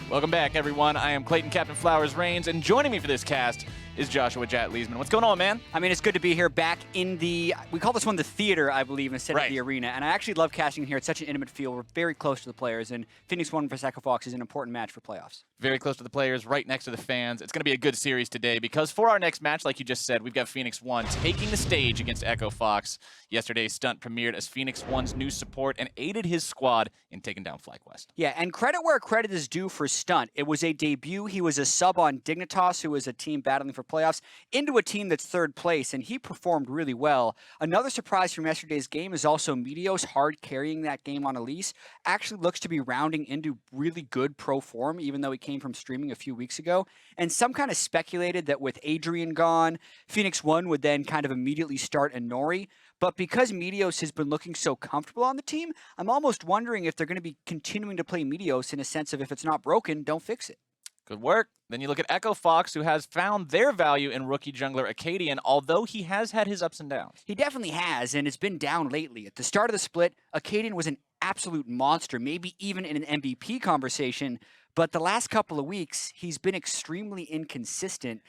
Welcome back, everyone. I am Clayton Captain Flowers Reigns, and joining me for this cast is Joshua Jat Leesman. What's going on, man? I mean, it's good to be here back in the, we call this one the theater, I believe, instead of the arena. And I actually love casting here. It's such an intimate feel. We're very close to the players, and Phoenix 1 vs. Echo Fox is an important match for playoffs. Very close to the players, right next to the fans. It's going to be a good series today because for our next match, like you just said, we've got Phoenix 1 taking the stage against Echo Fox. Yesterday's stunt premiered as Phoenix 1's new support and aided his squad in taking down FlyQuest. Yeah, and credit where credit is due for Stunt. It was a debut. He was a sub on Dignitas, who was a team battling for playoffs, into a team that's third place, and he performed really well. Another surprise from yesterday's game is also Meteos hard carrying that game on Elise. Actually looks to be rounding into really good pro form, even though he came from streaming a few weeks ago. And some kind of speculated that with Adrian gone, Phoenix 1 would then kind of immediately start Inori. But because Meteos has been looking so comfortable on the team, I'm almost wondering if they're going to be continuing to play Meteos in a sense of if it's not broken, don't fix it. Good work. Then you look at Echo Fox, who has found their value in rookie jungler Acadian, although he has had his ups and downs. He definitely has, and it's been down lately. At the start of the split, Acadian was an absolute monster, maybe even in an MVP conversation. But the last couple of weeks, he's been extremely inconsistent.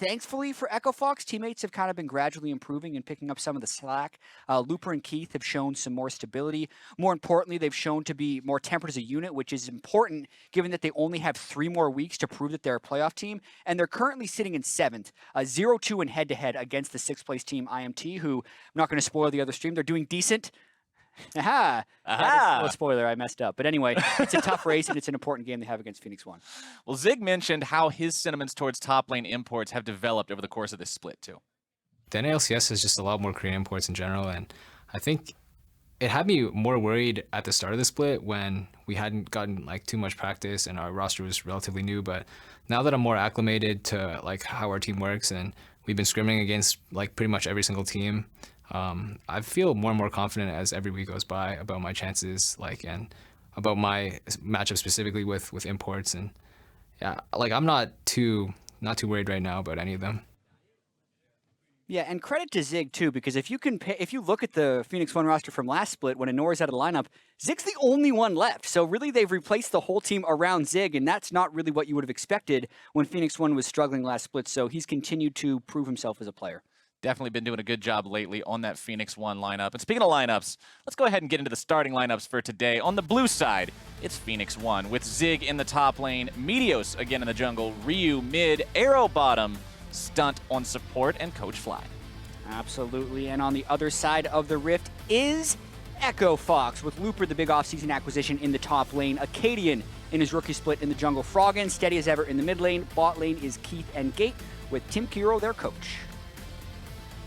Thankfully for Echo Fox, teammates have kind of been gradually improving and picking up some of the slack. Looper and Keith have shown some more stability. More importantly, they've shown to be more tempered as a unit, which is important given that they only have 3 more weeks to prove that they're a playoff team. And they're currently sitting in 7th, 0-2 in head-to-head against the 6th place team IMT, who, I'm not going to spoil the other stream, they're doing decent. Aha! That is a spoiler, I messed up. But anyway, it's a tough race, and it's an important game they have against Phoenix 1. Well, Zig mentioned how his sentiments towards top lane imports have developed over the course of this split, too. The NALCS is just a lot more Korean imports in general, and I think it had me more worried at the start of the split when we hadn't gotten like too much practice and our roster was relatively new. But now that I'm more acclimated to like how our team works and we've been scrimming against like pretty much every single team, I feel more and more confident as every week goes by about my chances, like, and about my matchup specifically with imports. And yeah, like I'm not too worried right now about any of them. Yeah, and credit to Zig too, because if you look at the Phoenix 1 roster from last split when Inori's out of the lineup, Zig's the only one left. So really they've replaced the whole team around Zig, and that's not really what you would have expected when Phoenix 1 was struggling last split. So he's continued to prove himself as a player. Definitely been doing a good job lately on that Phoenix 1 lineup. And speaking of lineups, let's go ahead and get into the starting lineups for today. On the blue side, it's Phoenix 1 with Zig in the top lane, Meteos again in the jungle, Ryu mid, Arrow bottom, Stunt on support, and Coach Fly. Absolutely. And on the other side of the rift is Echo Fox with Looper, the big offseason acquisition, in the top lane, Acadian in his rookie split in the jungle, Froggen steady as ever in the mid lane, bot lane is Keith and Gate with Tim Kiro, their coach.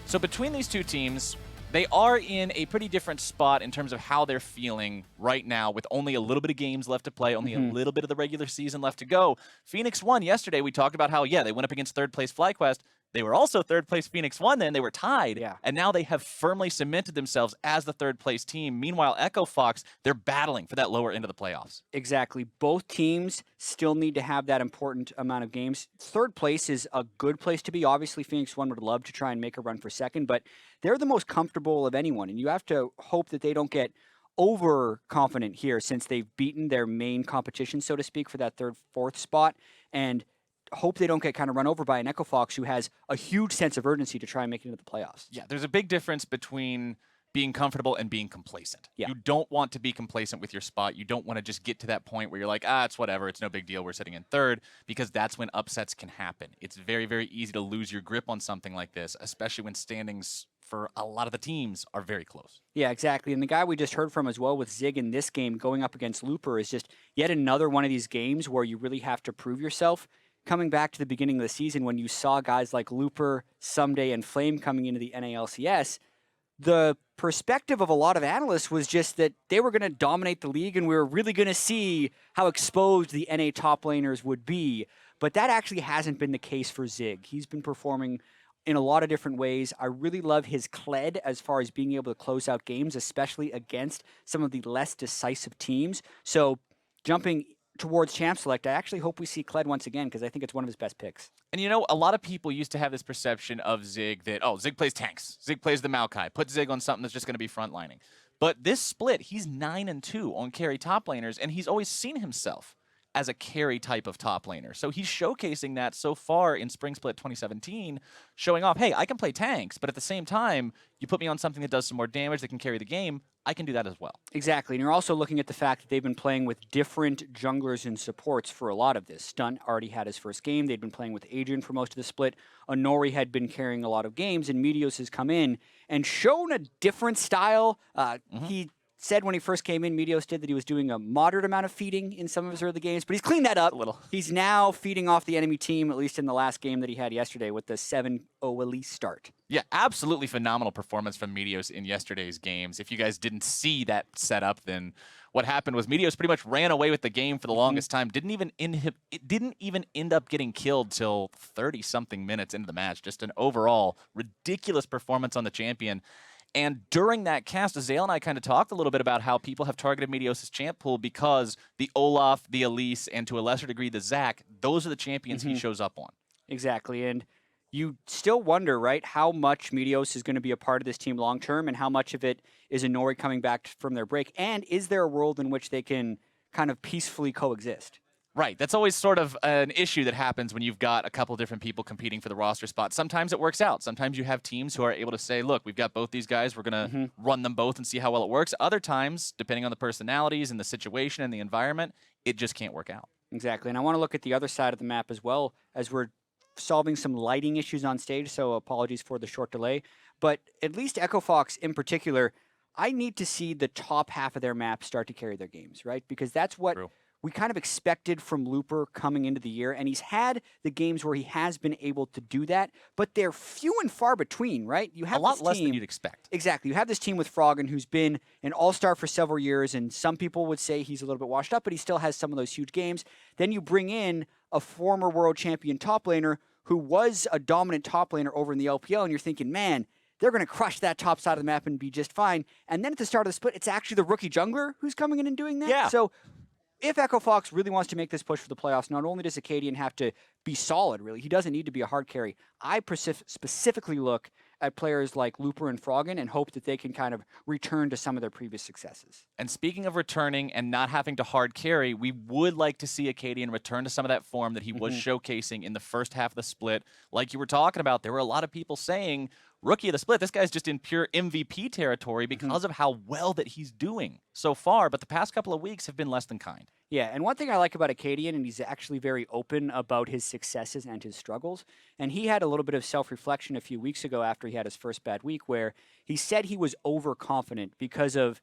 So between these two teams, they are in a pretty different spot in terms of how they're feeling right now with only a little bit of games left to play, only a little bit of the regular season left to go. Phoenix 1 yesterday, we talked about how, yeah, they went up against third place FlyQuest. They were also third place Phoenix 1 then. They were tied. Yeah. And now they have firmly cemented themselves as the third place team. Meanwhile, Echo Fox, they're battling for that lower end of the playoffs. Exactly. Both teams still need to have that important amount of games. Third place is a good place to be. Obviously, Phoenix 1 would love to try and make a run for second, but they're the most comfortable of anyone. And you have to hope that they don't get overconfident here since they've beaten their main competition, so to speak, for that third, fourth spot. And hope they don't get kind of run over by an Echo Fox who has a huge sense of urgency to try and make it into the playoffs. Yeah, there's a big difference between being comfortable and being complacent. Yeah. You don't want to be complacent with your spot. You don't want to just get to that point where you're like, it's whatever, it's no big deal, we're sitting in third, because that's when upsets can happen. It's very, very easy to lose your grip on something like this, especially when standings for a lot of the teams are very close. Yeah, exactly. And the guy we just heard from as well with Zig in this game going up against Looper is just yet another one of these games where you really have to prove yourself. Coming back to the beginning of the season when you saw guys like Looper, Someday, and Flame coming into the NALCS, the perspective of a lot of analysts was just that they were going to dominate the league and we were really going to see how exposed the NA top laners would be. But that actually hasn't been the case for Zig. He's been performing in a lot of different ways. I really love his Kled as far as being able to close out games, especially against some of the less decisive teams. So jumping towards Champ Select, I actually hope we see Kled once again because I think it's one of his best picks. And you know, a lot of people used to have this perception of Zig that, Zig plays tanks. Zig plays the Maokai. Put Zig on something that's just going to be frontlining. But this split, he's 9-2 on carry top laners, and he's always seen himself as a carry type of top laner. So he's showcasing that so far in Spring Split 2017, showing off, hey, I can play tanks, but at the same time, you put me on something that does some more damage that can carry the game, I can do that as well. Exactly. And you're also looking at the fact that they've been playing with different junglers and supports for a lot of this. Stunt already had his first game. They'd been playing with Adrian for most of the split. Honori had been carrying a lot of games, and Meteos has come in and shown a different style. He said when he first came in, Meteos did that he was doing a moderate amount of feeding in some of his early games, but he's cleaned that up a little. He's now feeding off the enemy team, at least in the last game that he had yesterday with the 7-0 Elise start. Yeah, absolutely phenomenal performance from Meteos in yesterday's games. If you guys didn't see that setup, then what happened was Meteos pretty much ran away with the game for the longest time. Didn't even end up getting killed till 30-something minutes into the match. Just an overall ridiculous performance on the champion. And during that cast, Azale and I kind of talked a little bit about how people have targeted Meteos' champ pool because the Olaf, the Elise, and to a lesser degree the Zac, those are the champions he shows up on. Exactly, and you still wonder, right, how much Meteos is going to be a part of this team long term and how much of it is Honori coming back from their break, and is there a world in which they can kind of peacefully coexist? Right. That's always sort of an issue that happens when you've got a couple different people competing for the roster spot. Sometimes it works out. Sometimes you have teams who are able to say, look, we've got both these guys. We're going to run them both and see how well it works. Other times, depending on the personalities and the situation and the environment, it just can't work out. Exactly. And I want to look at the other side of the map as well, as we're solving some lighting issues on stage, so apologies for the short delay. But at least Echo Fox in particular, I need to see the top half of their map start to carry their games, right? Because that's what we kind of expected from Looper coming into the year, and he's had the games where he has been able to do that, but they're few and far between, right? You have a lot less than you'd expect. Exactly. You have this team with Froggen, who's been an all-star for several years, and some people would say he's a little bit washed up, but he still has some of those huge games. Then you bring in a former world champion top laner who was a dominant top laner over in the LPL, and you're thinking, man, they're going to crush that top side of the map and be just fine. And then at the start of the split, it's actually the rookie jungler who's coming in and doing that. Yeah. So if Echo Fox really wants to make this push for the playoffs, not only does Acadian have to be solid, really, he doesn't need to be a hard carry. I specifically look at players like Looper and Froggen and hope that they can kind of return to some of their previous successes. And speaking of returning and not having to hard carry, we would like to see Acadian return to some of that form that he was showcasing in the first half of the split. Like you were talking about, there were a lot of people saying, rookie of the split, this guy's just in pure MVP territory because of how well that he's doing so far, but the past couple of weeks have been less than kind. Yeah, and one thing I like about Acadian, and he's actually very open about his successes and his struggles, and he had a little bit of self-reflection a few weeks ago after he had his first bad week where he said he was overconfident because of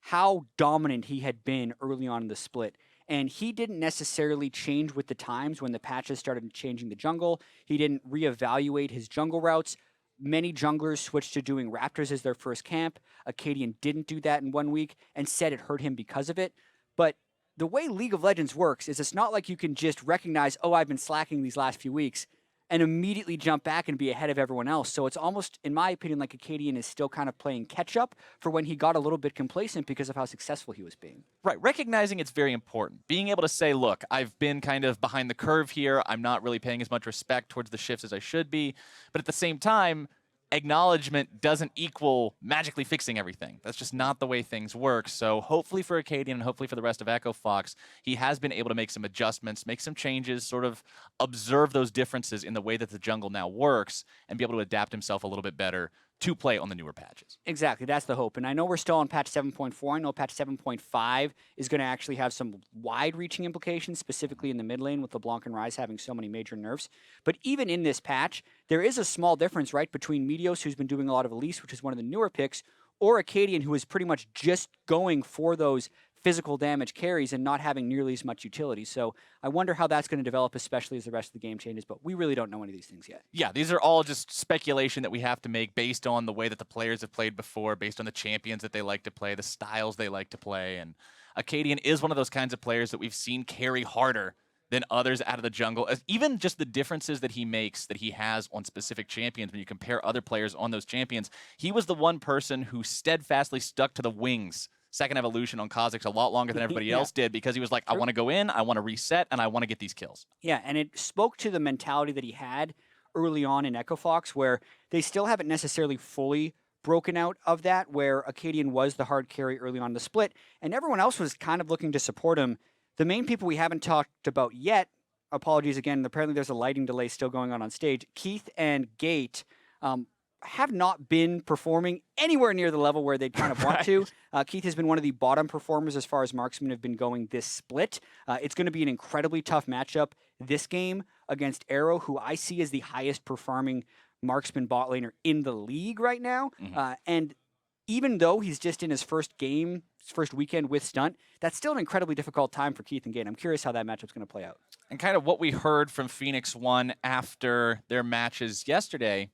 how dominant he had been early on in the split. And he didn't necessarily change with the times when the patches started changing the jungle. He didn't reevaluate his jungle routes. Many junglers switched to doing Raptors as their first camp. Acadian didn't do that in 1 week and said it hurt him because of it. But the way League of Legends works is it's not like you can just recognize, oh, I've been slacking these last few weeks, and immediately jump back and be ahead of everyone else. So it's almost, in my opinion, like Acadian is still kind of playing catch-up for when he got a little bit complacent because of how successful he was being. Right, recognizing it's very important. Being able to say, look, I've been kind of behind the curve here. I'm not really paying as much respect towards the shifts as I should be. But at the same time, acknowledgement doesn't equal magically fixing everything. That's just not the way things work. So hopefully for Acadian and hopefully for the rest of Echo Fox, he has been able to make some adjustments, make some changes, sort of observe those differences in the way that the jungle now works and be able to adapt himself a little bit better to play on the newer patches. Exactly, that's the hope. And I know we're still on patch 7.4. I know patch 7.5 is going to actually have some wide-reaching implications, specifically in the mid lane with LeBlanc and Ryze having so many major nerfs. But even in this patch, there is a small difference, right, between Meteos, who's been doing a lot of Elise, which is one of the newer picks, or Acadian, who is pretty much just going for those physical damage carries and not having nearly as much utility. So I wonder how that's going to develop, especially as the rest of the game changes, but we really don't know any of these things yet. Yeah, these are all just speculation that we have to make based on the way that the players have played before, based on the champions that they like to play, the styles they like to play, and Acadian is one of those kinds of players that we've seen carry harder than others out of the jungle. Even just the differences that he makes, that he has on specific champions, when you compare other players on those champions, he was the one person who steadfastly stuck to the wings second evolution on Kha'Zix a lot longer than everybody else did because he was like, I want to go in, I want to reset, and I want to get these kills. Yeah, and it spoke to the mentality that he had early on in Echo Fox, where they still haven't necessarily fully broken out of that, where Acadian was the hard carry early on in the split, and everyone else was kind of looking to support him The main people we haven't talked about yet, apologies again, apparently there's a lighting delay still going on stage. Keith and Gate have not been performing anywhere near the level where they'd kind of want to. Keith has been one of the bottom performers as far as marksmen have been going this split. It's going to be an incredibly tough matchup this game against Arrow, who I see as the highest performing marksman bot laner in the league right now. And even though he's just in his first game, his first weekend with Stunt, that's still an incredibly difficult time for Keith and Gate. I'm curious how that matchup's going to play out. And kind of what we heard from Phoenix One after their matches yesterday,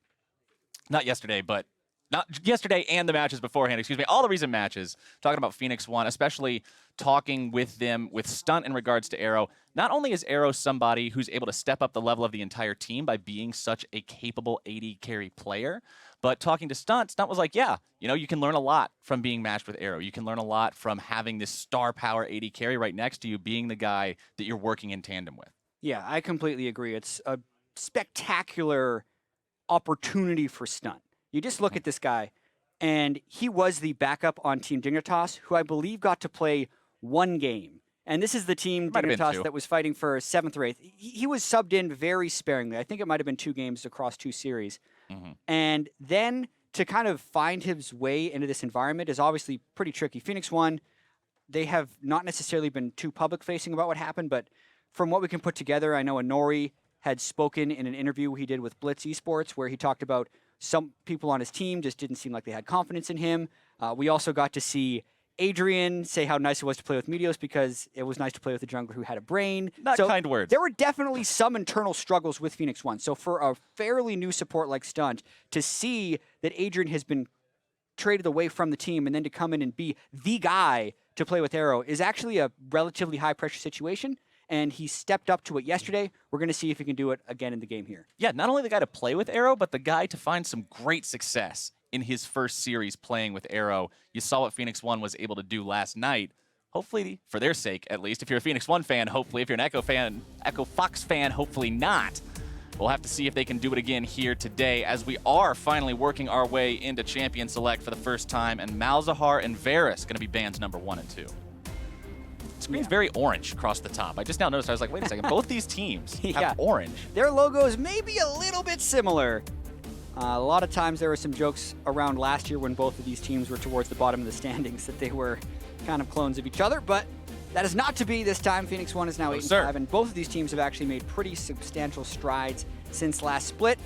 not yesterday, but not yesterday and the matches beforehand, excuse me, all the recent matches, talking about Phoenix One, especially talking with them with Stunt in regards to Arrow. Not only is Arrow somebody who's able to step up the level of the entire team by being such a capable AD carry player, but talking to Stunt, Stunt was like, yeah, you know, you can learn a lot from being matched with Arrow. You can learn a lot from having this star power AD carry right next to you, being the guy that you're working in tandem with. Yeah, I completely agree. It's a spectacular opportunity for Stunt. You just look at this guy, and he was the backup on Team Dignitas, who I believe got to play one game. And this is the Team Dignitas that was fighting for 7th or 8th. He was subbed in very sparingly. I think it might have been 2 games across 2 series. And then to kind of find his way into this environment is obviously pretty tricky. Phoenix One, they have not necessarily been too public-facing about what happened, but from what we can put together, I know Anori had spoken in an interview he did with Blitz Esports where he talked about some people on his team just didn't seem like they had confidence in him. We also got to see Adrian say how nice it was to play with Meteos because it was nice to play with a jungler who had a brain. Not kind words. There were definitely some internal struggles with Phoenix One. So for a fairly new support like Stunt, to see that Adrian has been traded away from the team and then to come in and be the guy to play with Arrow is actually a relatively high-pressure situation. And he stepped up to it yesterday. We're going to see if he can do it again in the game here. Yeah, not only the guy to play with Arrow, but the guy to find some great success in his first series playing with Arrow. You saw what Phoenix One was able to do last night. Hopefully, for their sake, at least, if you're a Phoenix One fan, hopefully. If you're an Echo Fox fan, hopefully not. We'll have to see if they can do it again here today as we are finally working our way into Champion Select for the first time. And Malzahar and Varus going to be bands number 1 and 2. Screen's very orange across the top. I just now noticed, I was like, wait a second, both these teams have orange. Their logos may be a little bit similar. A lot of times there were some jokes around last year when both of these teams were towards the bottom of the standings that they were kind of clones of each other, but that is not to be this time. Phoenix One is now 8-5, and both of these teams have actually made pretty substantial strides since last split.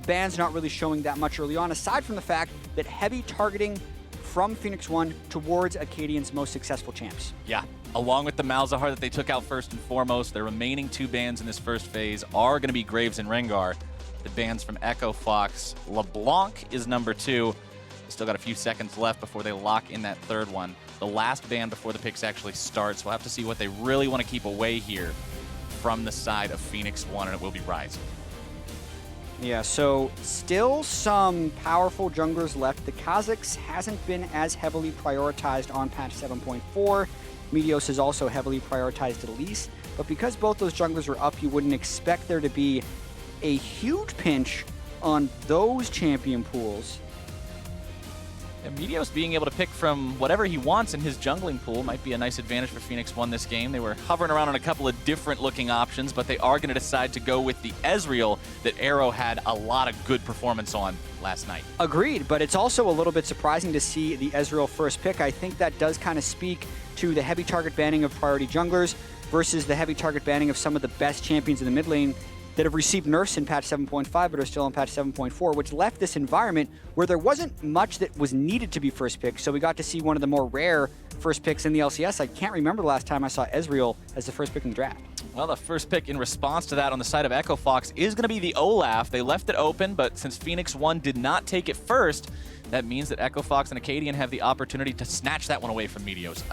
Ban's not really showing that much early on, aside from the fact that heavy targeting from Phoenix One towards Acadian's most successful champs. Yeah. Along with the Malzahar that they took out first and foremost, the remaining 2 bans in this first phase are going to be Graves and Rengar. The bans from Echo Fox. LeBlanc is number 2. They still got a few seconds left before they lock in that 3rd one. The last ban before the picks actually starts. We'll have to see what they really want to keep away here from the side of Phoenix One, and it will be Ryze. Yeah, so still some powerful junglers left. The Kha'Zix hasn't been as heavily prioritized on patch 7.4. Meteos has also heavily prioritized Elise, but because both those junglers were up, you wouldn't expect there to be a huge pinch on those champion pools. And Meteos being able to pick from whatever he wants in his jungling pool might be a nice advantage for Phoenix One this game. They were hovering around on a couple of different looking options, but they are going to decide to go with the Ezreal that Arrow had a lot of good performance on last night. Agreed, but it's also a little bit surprising to see the Ezreal first pick. I think that does kind of speak to the heavy target banning of priority junglers versus the heavy target banning of some of the best champions in the mid lane that have received nerfs in patch 7.5 but are still in patch 7.4, which left this environment where there wasn't much that was needed to be first pick, so we got to see one of the more rare first picks in the LCS. I can't remember the last time I saw Ezreal as the first pick in the draft. Well, the first pick in response to that on the side of Echo Fox is going to be the Olaf. They left it open, but since Phoenix One did not take it first, that means that Echo Fox and Acadian have the opportunity to snatch that one away from Meteos,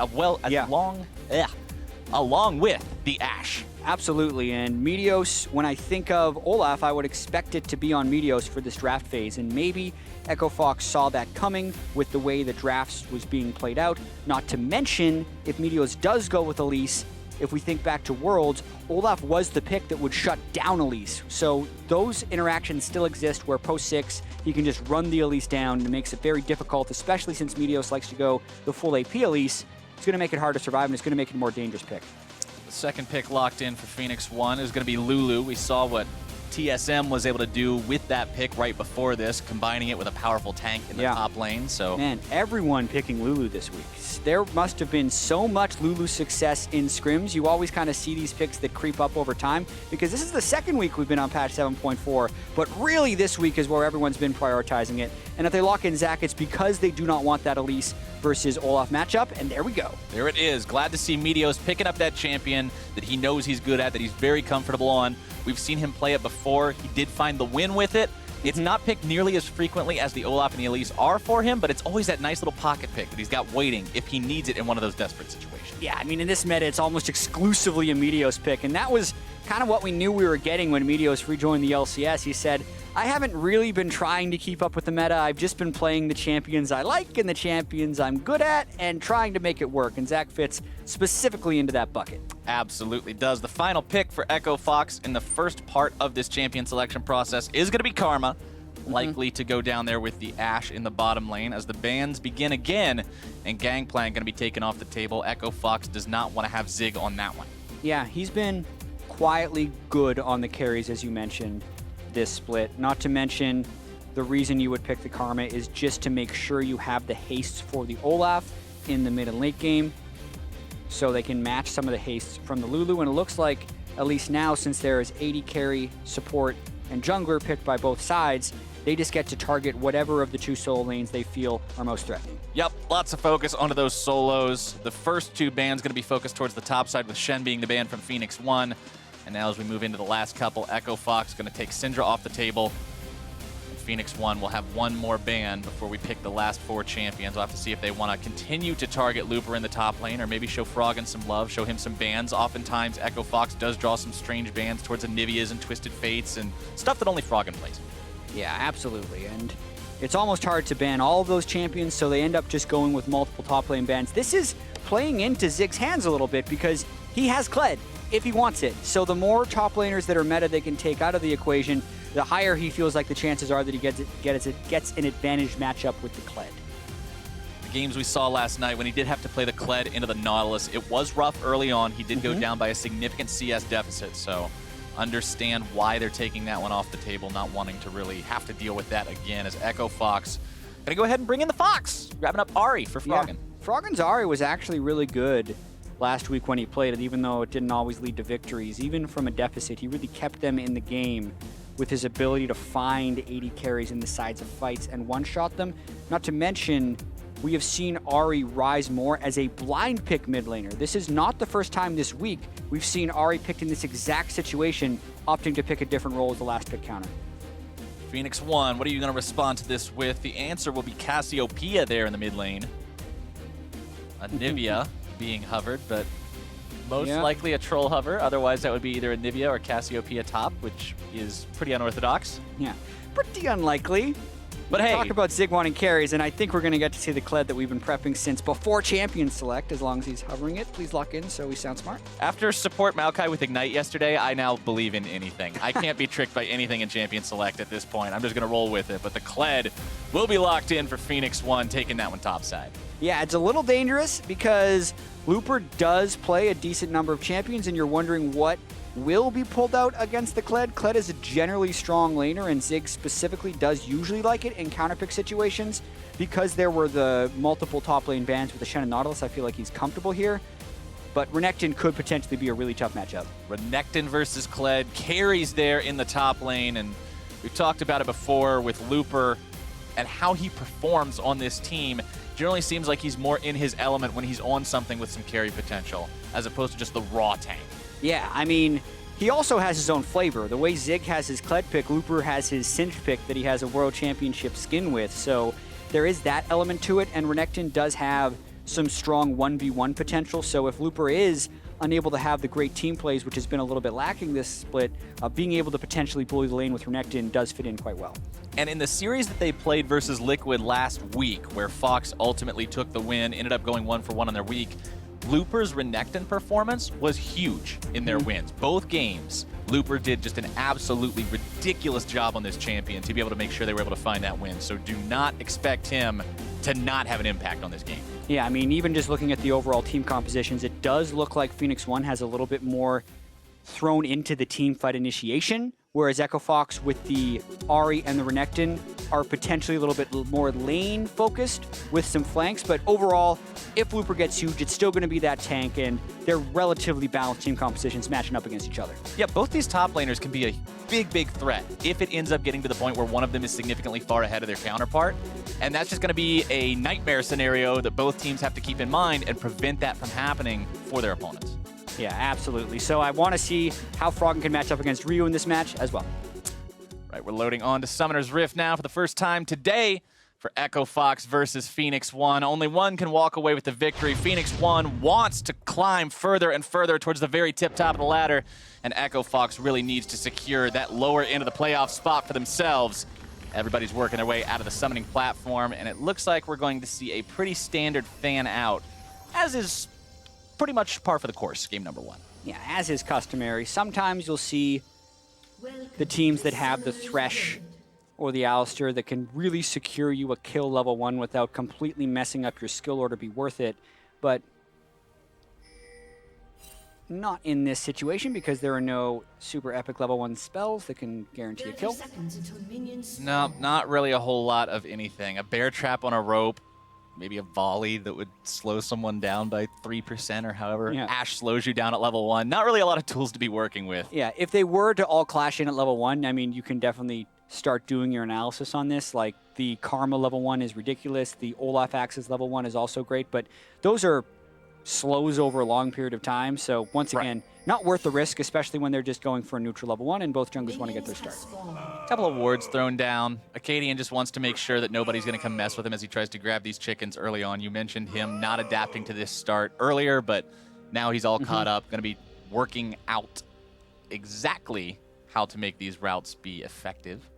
along with the Ashe. Absolutely, and Meteos, when I think of Olaf, I would expect it to be on Meteos for this draft phase, and maybe Echo Fox saw that coming with the way the drafts was being played out. Not to mention, if Meteos does go with Elise, if we think back to Worlds, Olaf was the pick that would shut down Elise. So those interactions still exist where post 6, he can just run the Elise down, and it makes it very difficult, especially since Meteos likes to go the full AP Elise. It's going to make it hard to survive, and it's going to make it a more dangerous pick. The second pick locked in for Phoenix 1 is going to be Lulu. We saw what TSM was able to do with that pick right before this, combining it with a powerful tank in the top lane. So, man, everyone picking Lulu this week. There must have been so much Lulu success in scrims. You always kind of see these picks that creep up over time, because this is the second week we've been on patch 7.4, but really this week is where everyone's been prioritizing it. And if they lock in Zach, it's because they do not want that Elise versus Olaf matchup, and there we go. There it is. Glad to see Meteos picking up that champion that he knows he's good at, that he's very comfortable on. We've seen him play it before. He did find the win with it. It's not picked nearly as frequently as the Olaf and the Elise are for him, but it's always that nice little pocket pick that he's got waiting if he needs it in one of those desperate situations. Yeah, I mean, in this meta, it's almost exclusively a Meteos pick, and that was kind of what we knew we were getting when Meteos rejoined the LCS. He said, I haven't really been trying to keep up with the meta. I've just been playing the champions I like and the champions I'm good at and trying to make it work. And Zach fits specifically into that bucket. Absolutely does. The final pick for Echo Fox in the first part of this champion selection process is going to be Karma. Likely to go down there with the Ashe in the bottom lane as the bans begin again, and Gangplank going to be taken off the table. Echo Fox does not want to have Zig on that one. Yeah, he's been quietly good on the carries, as you mentioned, this split. Not to mention, the reason you would pick the Karma is just to make sure you have the hastes for the Olaf in the mid and late game, so they can match some of the hastes from the Lulu. And it looks like, at least now, since there is 80 carry, support, and jungler picked by both sides, they just get to target whatever of the two solo lanes they feel are most threatening. Yep, lots of focus onto those solos. The first two bans going to be focused towards the top side, with Shen being the ban from Phoenix 1. And now as we move into the last couple, Echo Fox going to take Syndra off the table. And Phoenix 1 will have one more ban before we pick the last four champions. We'll have to see if they want to continue to target Looper in the top lane, or maybe show Froggen some love, show him some bans. Oftentimes, Echo Fox does draw some strange bans towards Anivias and Twisted Fates and stuff that only Froggen plays. Yeah, absolutely. And it's almost hard to ban all of those champions, so they end up just going with multiple top lane bans. This is playing into Zig's hands a little bit because he has Kled if he wants it. So the more top laners that are meta they can take out of the equation, the higher he feels like the chances are that he gets an advantage matchup with the Kled. The games we saw last night, when he did have to play the Kled into the Nautilus, it was rough early on. He did go down by a significant CS deficit, so understand why they're taking that one off the table, not wanting to really have to deal with that again, as Echo Fox gonna go ahead and bring in the Fox, grabbing up Ahri for Froggen. Yeah. Froggen's Ahri was actually really good last week when he played it, even though it didn't always lead to victories. Even from a deficit, he really kept them in the game with his ability to find 80 carries in the sides of fights and one-shot them. Not to mention, we have seen Ahri rise more as a blind pick mid laner. This is not the first time this week we've seen Ahri picked in this exact situation, opting to pick a different role as the last pick counter. Phoenix 1, what are you going to respond to this with? The answer will be Cassiopeia there in the mid lane. Anivia being hovered, but most likely a troll hover. Otherwise, that would be either Anivia or Cassiopeia top, which is pretty unorthodox. Yeah, pretty unlikely. But hey, talk about Zig wanting carries, and I think we're going to get to see the Kled that we've been prepping since before Champion Select, as long as he's hovering it. Please lock in so we sound smart. After support Maokai with Ignite yesterday, I now believe in anything. I can't be tricked by anything in Champion Select at this point. I'm just going to roll with it. But the Kled will be locked in for Phoenix 1, taking that one topside. Yeah, it's a little dangerous because Looper does play a decent number of champions, and you're wondering what will be pulled out against the Kled. Kled is a generally strong laner, and Zig specifically does usually like it in counterpick situations. Because there were the multiple top lane bans with the Shen and Nautilus, I feel like he's comfortable here. But Renekton could potentially be a really tough matchup. Renekton versus Kled, carries there in the top lane, and we've talked about it before with Looper and how he performs on this team. Generally seems like he's more in his element when he's on something with some carry potential, as opposed to just the raw tank. Yeah, I mean, he also has his own flavor. The way Zig has his Kled pick, Looper has his Synth pick that he has a World Championship skin with. So there is that element to it, and Renekton does have some strong 1v1 potential. So if Looper is unable to have the great team plays, which has been a little bit lacking this split, being able to potentially bully the lane with Renekton does fit in quite well. And in the series that they played versus Liquid last week, where Fox ultimately took the win, ended up going 1-for-1 on their week, Looper's Renekton performance was huge in their wins. Both games, Looper did just an absolutely ridiculous job on this champion to be able to make sure they were able to find that win. So do not expect him to not have an impact on this game. Yeah, I mean, even just looking at the overall team compositions, it does look like Phoenix One has a little bit more thrown into the team fight initiation, whereas Echo Fox with the Ahri and the Renekton are potentially a little bit more lane focused with some flanks. But overall, if Looper gets huge, it's still going to be that tank, and they're relatively balanced team compositions matching up against each other. Yeah, both these top laners can be a big threat if it ends up getting to the point where one of them is significantly far ahead of their counterpart. And that's just going to be a nightmare scenario that both teams have to keep in mind and prevent that from happening for their opponents. Yeah, absolutely. So I want to see how Froggen can match up against Ryu in this match as well. Right, we're loading on to Summoner's Rift now for the first time today for Echo Fox versus Phoenix One. Only one can walk away with the victory. Phoenix One wants to climb further and further towards the very tip-top of the ladder, and Echo Fox really needs to secure that lower end of the playoff spot for themselves. Everybody's working their way out of the summoning platform, and it looks like we're going to see a pretty standard fan out, as is pretty much par for the course, game number one. Yeah, as is customary. Sometimes you'll see the teams that have the Thresh or the Alistair that can really secure you a kill level 1 without completely messing up your skill order be worth it. But not in this situation because there are no super epic level 1 spells that can guarantee a kill. No, not really a whole lot of anything. A bear trap on a rope, maybe a volley that would slow someone down by 3% or however Ashe slows you down at level 1. Not really a lot of tools to be working with. Yeah, if they were to all clash in at level 1, I mean, you can definitely start doing your analysis on this. Like, the Karma level 1 is ridiculous. The Olaf Axis level 1 is also great, but those are slows over a long period of time. So once again, not worth the risk, especially when they're just going for a neutral level 1 and both junglers want to get their start. A couple of wards thrown down. Acadian just wants to make sure that nobody's going to come mess with him as he tries to grab these chickens early on. You mentioned him not adapting to this start earlier, but now he's all caught up, going to be working out exactly how to make these routes be effective.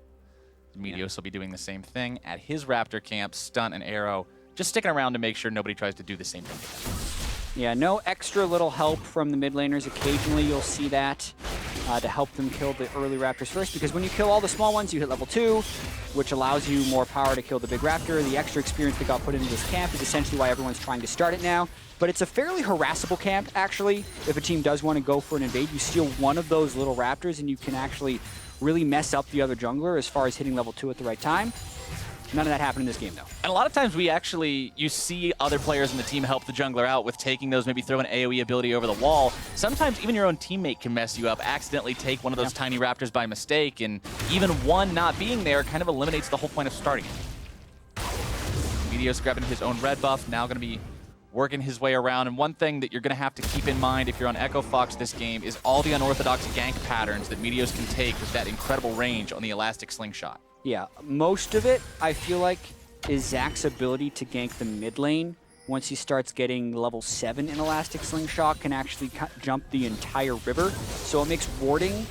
Meteos will be doing the same thing at his Raptor camp, Stunt and Arrow, just sticking around to make sure nobody tries to do the same thing to them. Yeah, no extra little help from the mid laners. Occasionally you'll see that to help them kill the early Raptors first, because when you kill all the small ones, you hit level 2, which allows you more power to kill the big Raptor. The extra experience that got put into this camp is essentially why everyone's trying to start it now. But it's a fairly harassable camp, actually. If a team does want to go for an invade, you steal one of those little Raptors and you can actually really mess up the other jungler as far as hitting level 2 at the right time. None of that happened in this game, though. And a lot of times you see other players in the team help the jungler out with taking those, maybe throw an AoE ability over the wall. Sometimes even your own teammate can mess you up, accidentally take one of those tiny Raptors by mistake, and even one not being there kind of eliminates the whole point of starting it. Meteos grabbing his own red buff, now going to be working his way around. And one thing that you're going to have to keep in mind if you're on Echo Fox this game is all the unorthodox gank patterns that Meteos can take with that incredible range on the Elastic Slingshot. Yeah, most of it, I feel like, is Zach's ability to gank the mid lane. Once he starts getting level 7 in Elastic Slingshot, can actually jump the entire river. So it makes warding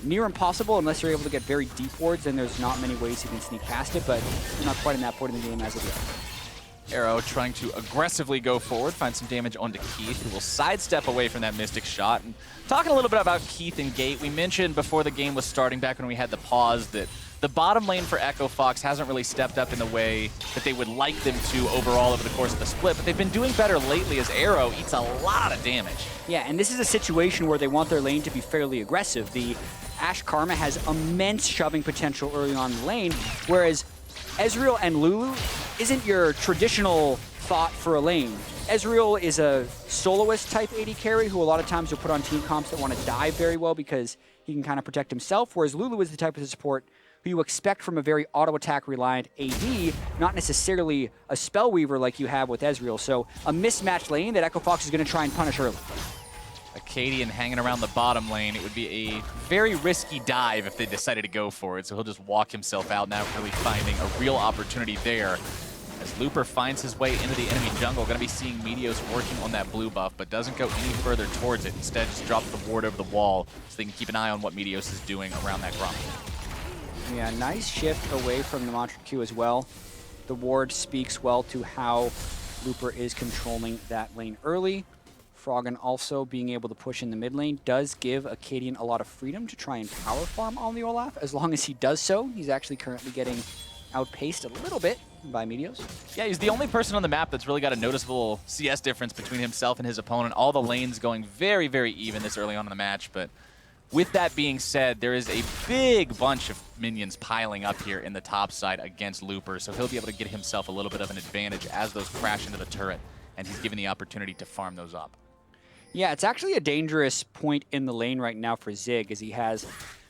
near impossible unless you're able to get very deep wards, and there's not many ways he can sneak past it, but we're not quite in that point in the game as of yet. Arrow trying to aggressively go forward, find some damage onto Keith, who will sidestep away from that Mystic shot. And talking a little bit about Keith and Gate, we mentioned before the game was starting, back when we had the pause, that the bottom lane for Echo Fox hasn't really stepped up in the way that they would like them to overall over the course of the split, but they've been doing better lately as Arrow eats a lot of damage. Yeah, and this is a situation where they want their lane to be fairly aggressive. The Ashe Karma has immense shoving potential early on in the lane, whereas Ezreal and Lulu isn't your traditional thought for a lane. Ezreal is a soloist type AD carry who a lot of times will put on team comps that want to dive very well because he can kind of protect himself, whereas Lulu is the type of support who you expect from a very auto-attack reliant AD, not necessarily a spell weaver like you have with Ezreal. So a mismatched lane that Echo Fox is going to try and punish early. Acadian hanging around the bottom lane. It would be a very risky dive if they decided to go for it, so he'll just walk himself out, not really finding a real opportunity there. As Looper finds his way into the enemy jungle, going to be seeing Meteos working on that blue buff, but doesn't go any further towards it. Instead, just drops the ward over the wall so they can keep an eye on what Meteos is doing around that Gromp. Yeah, nice shift away from the Mantra Q as well. The ward speaks well to how Looper is controlling that lane early. Froggen also being able to push in the mid lane does give Acadian a lot of freedom to try and power farm on the Olaf. As long as he does so, he's actually currently getting outpaced a little bit by Meteos. Yeah, he's the only person on the map that's really got a noticeable CS difference between himself and his opponent. All the lanes going very, very even this early on in the match, but with that being said, there is a big bunch of minions piling up here in the top side against Looper, so he'll be able to get himself a little bit of an advantage as those crash into the turret, and he's given the opportunity to farm those up. Yeah, it's actually a dangerous point in the lane right now for Zig, as he has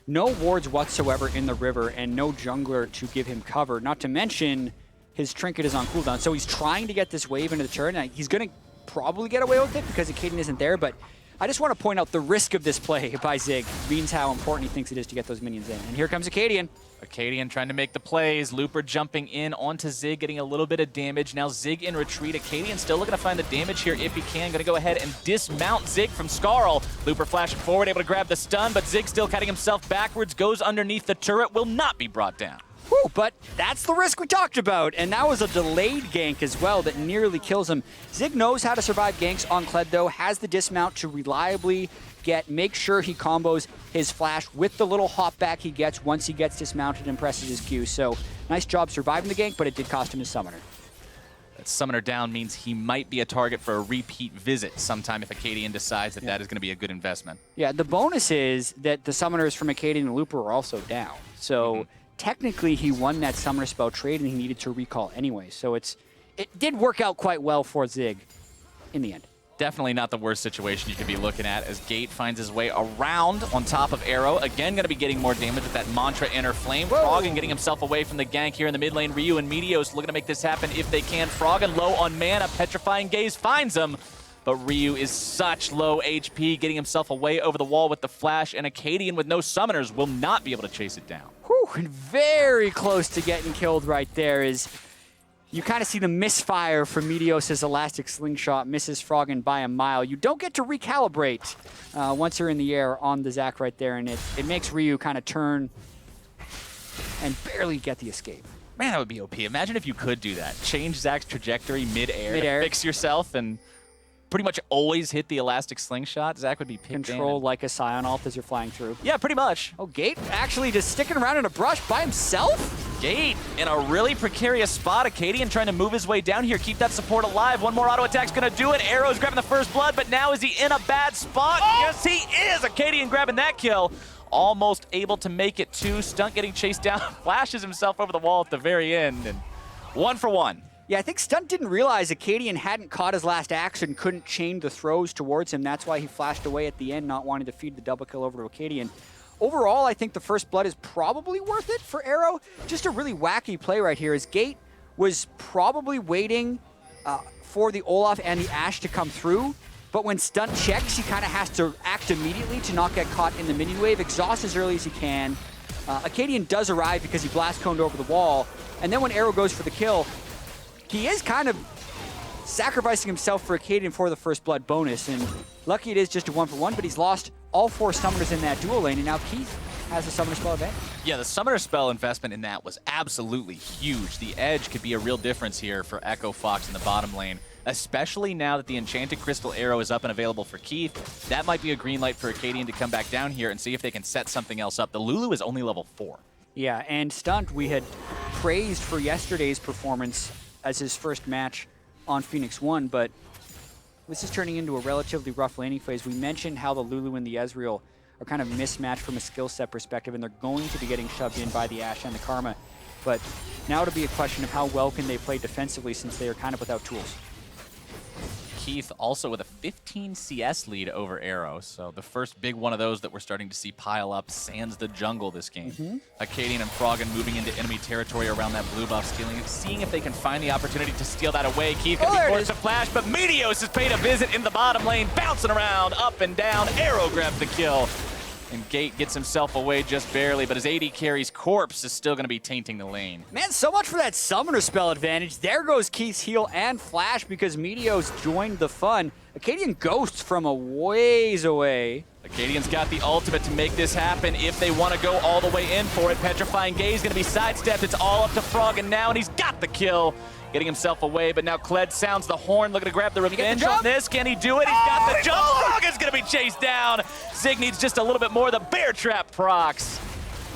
no wards whatsoever in the river and no jungler to give him cover, not to mention his trinket is on cooldown. So he's trying to get this wave into the turret, and he's going to probably get away with it because Akaadian isn't there, but I just want to point out the risk of this play by Zig means how important he thinks it is to get those minions in. And here comes Akaadian. Akaadian trying to make the plays. Looper jumping in onto Zig, getting a little bit of damage. Now Zig in retreat. Akaadian still looking to find the damage here if he can. Going to go ahead and dismount Zig from Skarl. Looper flashing forward, able to grab the stun, but Zig still cutting himself backwards, goes underneath the turret, will not be brought down. Whew, but that's the risk we talked about, and that was a delayed gank as well that nearly kills him. Zig knows how to survive ganks on Kled though, has the dismount to reliably make sure he combos his flash with the little hop back he gets once he gets dismounted and presses his Q. So nice job surviving the gank, but it did cost him his summoner. That summoner down means he might be a target for a repeat visit sometime if Akaadian decides that that is going to be a good investment. Yeah, the bonus is that the summoners from Akaadian and Looper are also down. So technically he won that summoner spell trade and he needed to recall anyway. So it did work out quite well for Zig in the end. Definitely not the worst situation you could be looking at as Gate finds his way around on top of Arrow. Again, going to be getting more damage with that Mantra Inner Flame. Froggen getting himself away from the gank here in the mid lane. Ryu and Meteos looking to make this happen if they can. Froggen low on mana. Petrifying Gaze finds him. But Ryu is such low HP, getting himself away over the wall with the flash, and Akaadian with no summoners will not be able to chase it down. Whew, and very close to getting killed right there is you kind of see the misfire from Meteos' Elastic Slingshot, misses Froggen by a mile. You don't get to recalibrate once you're in the air on the Zac right there, and it makes Ryu kind of turn and barely get the escape. Man, that would be OP. Imagine if you could do that. Change Zac's trajectory mid-air. Fix yourself and pretty much always hit the Elastic Slingshot. Zac would be picked Control like a Scion ult as you're flying through. Yeah, pretty much. Oh, Gate actually just sticking around in a brush by himself? Gate in a really precarious spot. Akaadian trying to move his way down here, keep that support alive. One more auto attack's gonna do it. Arrow's grabbing the first blood, but now is he in a bad spot? Oh! Yes, he is. Akaadian grabbing that kill. Almost able to make it too. Stunt getting chased down, flashes himself over the wall at the very end, and 1 for 1. Yeah, I think Stunt didn't realize Akaadian hadn't caught his last action, couldn't chain the throws towards him. That's why he flashed away at the end, not wanting to feed the double kill over to Akaadian. Overall, I think the first blood is probably worth it for Arrow. Just a really wacky play right here as Gate was probably waiting for the Olaf and the Ashe to come through. But when Stunt checks, he kind of has to act immediately to not get caught in the minion wave, exhaust as early as he can. Akaadian does arrive because he blast coned over the wall. And then when Arrow goes for the kill, he is kind of sacrificing himself for Akaadian for the first blood bonus, and lucky it is just a 1 for 1, but he's lost all 4 summoners in that dual lane, and now Keith has a summoner spell advantage. Yeah, the summoner spell investment in that was absolutely huge. The edge could be a real difference here for Echo Fox in the bottom lane, especially now that the Enchanted Crystal Arrow is up and available for Keith. That might be a green light for Akaadian to come back down here and see if they can set something else up. The Lulu is only level 4. Yeah, and Stunt we had praised for yesterday's performance as his first match on Phoenix 1, but this is turning into a relatively rough laning phase. We mentioned how the Lulu and the Ezreal are kind of mismatched from a skill set perspective, and they're going to be getting shoved in by the Ashe and the Karma. But now it'll be a question of how well can they play defensively since they are kind of without tools. Keith also with a 15 CS lead over Arrow, so the first big one of those that we're starting to see pile up sans the jungle this game. Akaadian and Froggen moving into enemy territory around that blue buff, seeing if they can find the opportunity to steal that away. Keith gonna be forced to flash, but Meteos has paid a visit in the bottom lane, bouncing around, up and down. Arrow grabs the kill. And Gate gets himself away just barely, but his AD carry's corpse is still going to be tainting the lane. Man, so much for that summoner spell advantage. There goes Keith's heal and flash because Meteos joined the fun. Akaadian ghosts from a ways away. Akaadian's got the ultimate to make this happen if they want to go all the way in for it. Petrifying Gaze going to be sidestepped. It's all up to Froggen now, and he's got the kill. Getting himself away, but now Kled sounds the horn, looking to grab the revenge on this. Can he do it? He's got the jump. Froggen's gonna be chased down. Zig needs just a little bit more. The bear trap procs.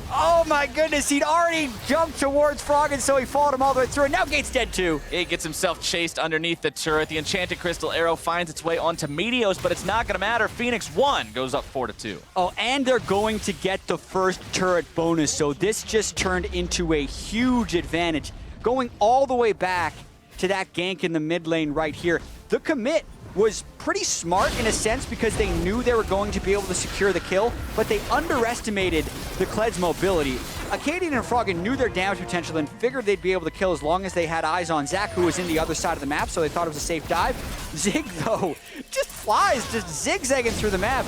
Oh my goodness, he'd already jumped towards Froggen, so he followed him all the way through, and now Gate's dead too. He gets himself chased underneath the turret. The Enchanted Crystal Arrow finds its way onto Meteos, but it's not going to matter. Phoenix 1 goes up 4-2. Oh, and they're going to get the first turret bonus, so this just turned into a huge advantage. Going all the way back to that gank in the mid lane right here. The commit was pretty smart in a sense because they knew they were going to be able to secure the kill, but they underestimated the Kled's mobility. Acadian and Froggen knew their damage potential and figured they'd be able to kill as long as they had eyes on Zach, who was in the other side of the map, so they thought it was a safe dive. Zig, though, just flies, just zigzagging through the map.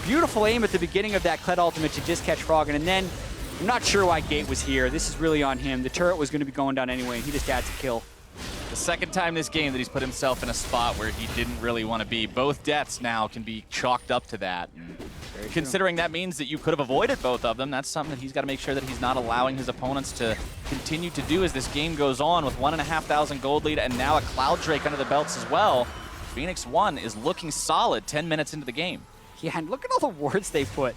Beautiful aim at the beginning of that Kled ultimate to just catch Froggen, and then I'm not sure why Gate was here. This is really on him. The turret was going to be going down anyway, and he just adds a kill. The second time this game that he's put himself in a spot where he didn't really want to be. Both deaths now can be chalked up to that. Considering that means that you could have avoided both of them, that's something that he's got to make sure that he's not allowing his opponents to continue to do as this game goes on with 1,500 gold lead and now a Cloud Drake under the belts as well. Phoenix 1 is looking solid 10 minutes into the game. Yeah, and look at all the wards they put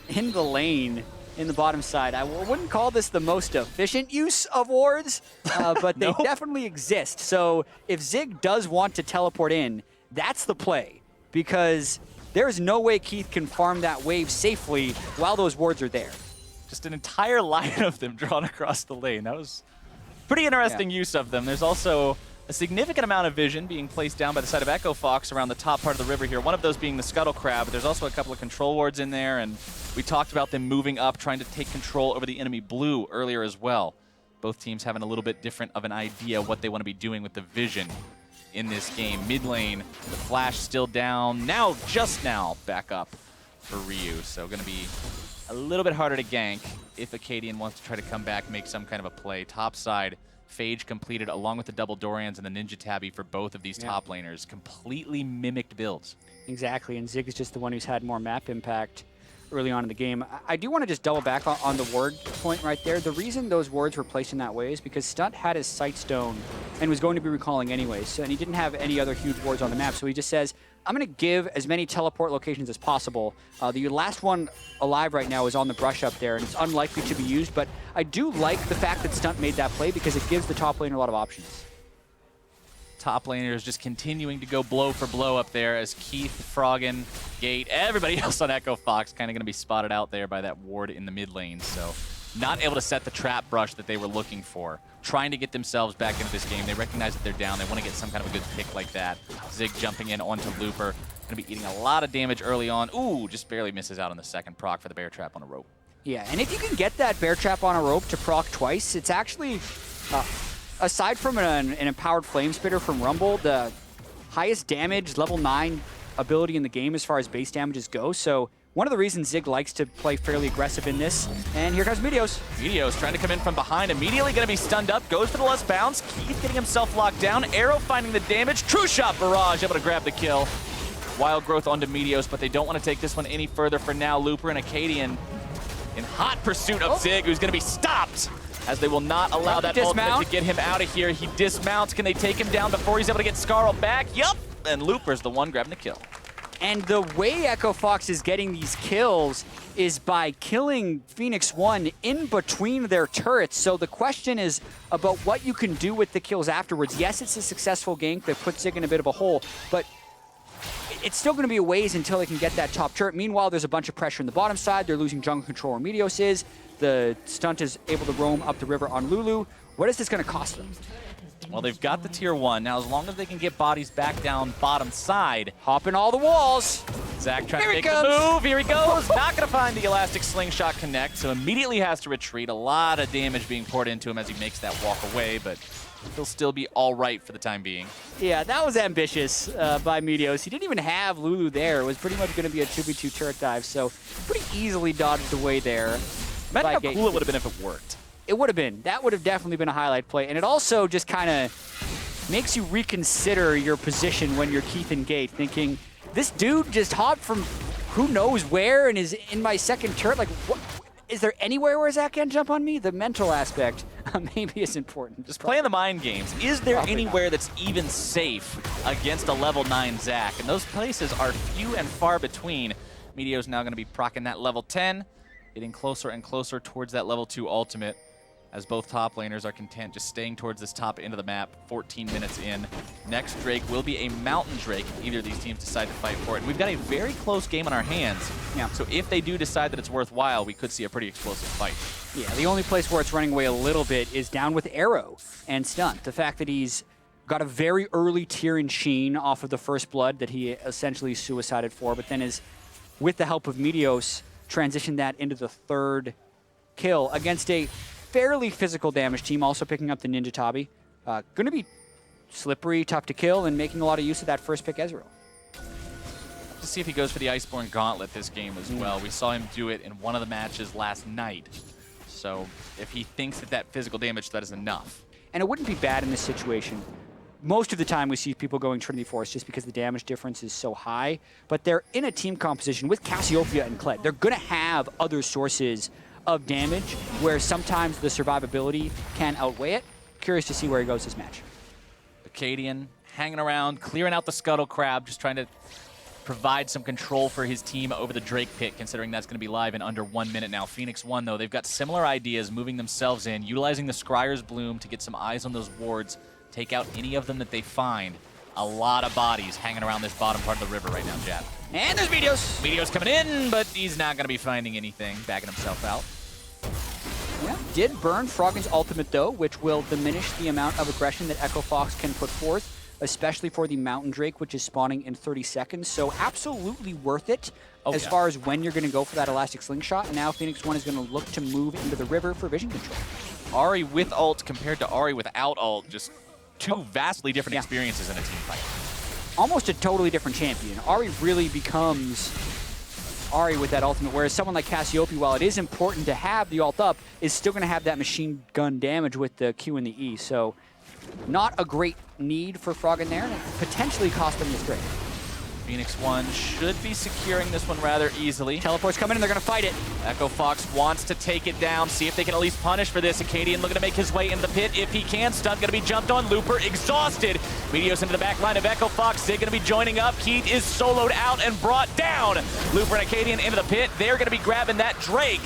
in the lane in the bottom side. I wouldn't call this the most efficient use of wards, but they definitely exist. So if Zig does want to teleport in, that's the play, because there's no way Keith can farm that wave safely while those wards are there. Just an entire line of them drawn across the lane. That was pretty interesting use of them. There's also a significant amount of vision being placed down by the side of Echo Fox around the top part of the river here. One of those being the Scuttle Crab, but there's also a couple of control wards in there, and we talked about them moving up, trying to take control over the enemy blue earlier as well. Both teams having a little bit different of an idea what they want to be doing with the vision in this game. Mid lane, the flash still down. Now, just now, back up for Ryu. So going to be a little bit harder to gank if Acadian wants to try to come back, make some kind of a play. Top side, Phage completed along with the double Dorians and the Ninja Tabby for both of these top laners. Completely mimicked builds. Exactly, and Zig is just the one who's had more map impact early on in the game. I do want to just double back on the ward point right there. The reason those wards were placed in that way is because Stunt had his Sightstone and was going to be recalling anyways, and he didn't have any other huge wards on the map, so he just says, I'm going to give as many teleport locations as possible. The last one alive right now is on the brush up there, and it's unlikely to be used, but I do like the fact that Stunt made that play because it gives the top laner a lot of options. Top laners just continuing to go blow for blow up there as Keith, Froggen, Gate, everybody else on Echo Fox kind of going to be spotted out there by that ward in the mid lane. So not able to set the trap brush that they were looking for. Trying to get themselves back into this game. They recognize that they're down. They want to get some kind of a good pick like that. Zig jumping in onto Looper. Going to be eating a lot of damage early on. Ooh, just barely misses out on the second proc for the bear trap on a rope. Yeah, and if you can get that bear trap on a rope to proc twice, it's actually... aside from an empowered flame spitter from Rumble, the highest damage, level 9 ability in the game as far as base damages go. So one of the reasons Zig likes to play fairly aggressive in this. And here comes Meteos. Meteos trying to come in from behind, immediately going to be stunned up, goes for the less bounce. Keith getting himself locked down, Arrow finding the damage, True Shot Barrage able to grab the kill. Wild Growth onto Meteos, but they don't want to take this one any further for now. Looper and Acadian in hot pursuit of Zig, who's going to be stopped, as they will not allow that ultimate to get him out of here. He dismounts. Can they take him down before he's able to get Scarl back? Yup. And Looper's the one grabbing the kill. And the way Echo Fox is getting these kills is by killing Phoenix 1 in between their turrets. So the question is about what you can do with the kills afterwards. Yes, it's a successful gank that puts Zig in a bit of a hole, but it's still going to be a ways until they can get that top turret. Meanwhile, there's a bunch of pressure on the bottom side. They're losing jungle control where Meteos is. The Stunt is able to roam up the river on Lulu. What is this going to cost them? Well, they've got the tier 1. Now, as long as they can get bodies back down bottom side. Hopping all the walls. Zach trying to make the move. Here he goes. Not going to find the Elastic Slingshot connect, so immediately has to retreat. A lot of damage being poured into him as he makes that walk away, but he'll still be all right for the time being. Yeah, that was ambitious by Meteos. He didn't even have Lulu there. It was pretty much going to be a 2v2 turret dive, so pretty easily dodged away there. Imagine how cool it would have been if it worked. It would have been. That would have definitely been a highlight play. And it also just kind of makes you reconsider your position when you're Keith and Gate, thinking, this dude just hopped from who knows where and is in my second turret. Like, what? Is there anywhere where Zach can jump on me? The mental aspect maybe is important. Just playing the mind games. Is there anywhere that's even safe against a level 9 Zach? And those places are few and far between. Meteo's now going to be proccing that level 10. getting closer and closer towards that level 2 ultimate, as both top laners are content just staying towards this top end of the map, 14 minutes in. Next Drake will be a Mountain Drake if either of these teams decide to fight for it. And we've got a very close game on our hands, so if they do decide that it's worthwhile, we could see a pretty explosive fight. Yeah, the only place where it's running away a little bit is down with Arrow and Stunt. The fact that he's got a very early Tyrion Sheen off of the first blood that he essentially suicided for, but then is, with the help of Meteos, transitioned that into the third kill against a fairly physical damage team, also picking up the Ninja Tabi. Going to be slippery, tough to kill, and making a lot of use of that first pick Ezreal. To see if he goes for the Iceborne Gauntlet this game as well. We saw him do it in one of the matches last night. So if he thinks that physical damage, that is enough. And it wouldn't be bad in this situation. Most of the time we see people going Trinity Force just because the damage difference is so high, but they're in a team composition with Cassiopeia and Kled. They're going to have other sources of damage where sometimes the survivability can outweigh it. Curious to see where he goes this match. Acadian hanging around, clearing out the Scuttle Crab, just trying to provide some control for his team over the Drake pit, considering that's going to be live in under 1 minute now. Phoenix 1, though, they've got similar ideas, moving themselves in, utilizing the Scryer's Bloom to get some eyes on those wards, take out any of them that they find. A lot of bodies hanging around this bottom part of the river right now, Jab. And there's Meteos. Meteos coming in, but he's not going to be finding anything, backing himself out. Yeah, did burn Froggen's ultimate, though, which will diminish the amount of aggression that Echo Fox can put forth, especially for the Mountain Drake, which is spawning in 30 seconds. So absolutely worth it as far as when you're going to go for that Elastic Slingshot. And now Phoenix 1 is going to look to move into the river for vision control. Ahri with ult compared to Ahri without ult, just two vastly different experiences in a team fight. Almost a totally different champion. Ahri really becomes Ahri with that ultimate, whereas someone like Cassiopeia, while it is important to have the ult up, is still going to have that machine gun damage with the Q and the E. So not a great need for Froggen there, and it potentially cost them this trade. Phoenix 1 should be securing this one rather easily. Teleport's coming in, they're going to fight it. Echo Fox wants to take it down, see if they can at least punish for this. Acadian looking to make his way into the pit if he can. Stunt going to be jumped on. Looper exhausted. Meteos into the back line of Echo Fox. Zig going to be joining up. Keith is soloed out and brought down. Looper and Acadian into the pit. They're going to be grabbing that Drake.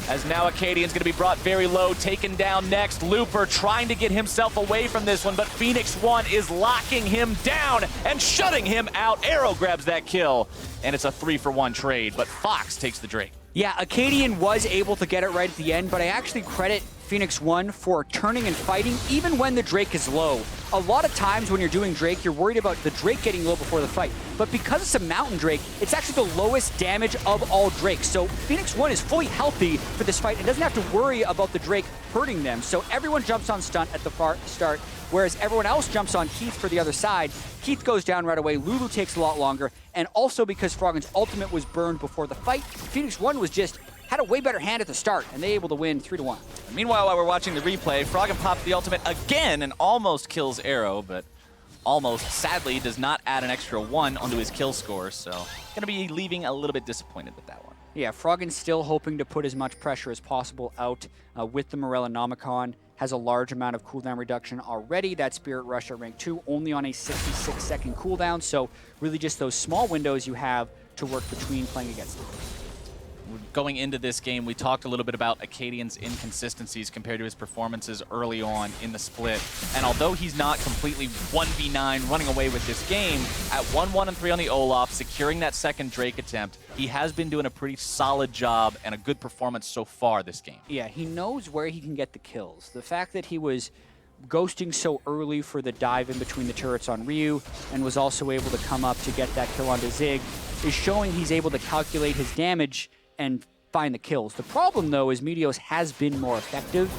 As now Acadian's going to be brought very low, taken down next. Looper trying to get himself away from this one, but Phoenix 1 is locking him down and shutting him out. Arrow grabs that kill, and it's a 3-for-1 trade, but Fox takes the Drake. Yeah, Acadian was able to get it right at the end, but I actually credit Phoenix 1 for turning and fighting even when the Drake is low. A lot of times when you're doing Drake, you're worried about the Drake getting low before the fight. But because it's a Mountain Drake, it's actually the lowest damage of all Drakes. So Phoenix 1 is fully healthy for this fight and doesn't have to worry about the Drake hurting them. So everyone jumps on Stunt at the far start, whereas everyone else jumps on Keith for the other side. Keith goes down right away, Lulu takes a lot longer, and also because Froggen's ultimate was burned before the fight, Phoenix 1 was just had a way better hand at the start, and they able to win 3-1. Meanwhile, while we're watching the replay, Froggen pops the ultimate again and almost kills Arrow, but almost, sadly, does not add an extra 1 onto his kill score, so gonna be leaving a little bit disappointed with that one. Yeah, Froggen's still hoping to put as much pressure as possible out with the Morella Nomicon. Has a large amount of cooldown reduction already. That Spirit Rush at rank 2 only on a 66-second cooldown, so really just those small windows you have to work between playing against them. Going into this game, we talked a little bit about Acadian's inconsistencies compared to his performances early on in the split. And although he's not completely 1v9 running away with this game, at 1-1 and 3 on the Olaf, securing that second Drake attempt, he has been doing a pretty solid job and a good performance so far this game. Yeah, he knows where he can get the kills. The fact that he was ghosting so early for the dive in between the turrets on Ryu and was also able to come up to get that kill onto Zig is showing he's able to calculate his damage and find the kills. The problem, though, is Meteos has been more effective.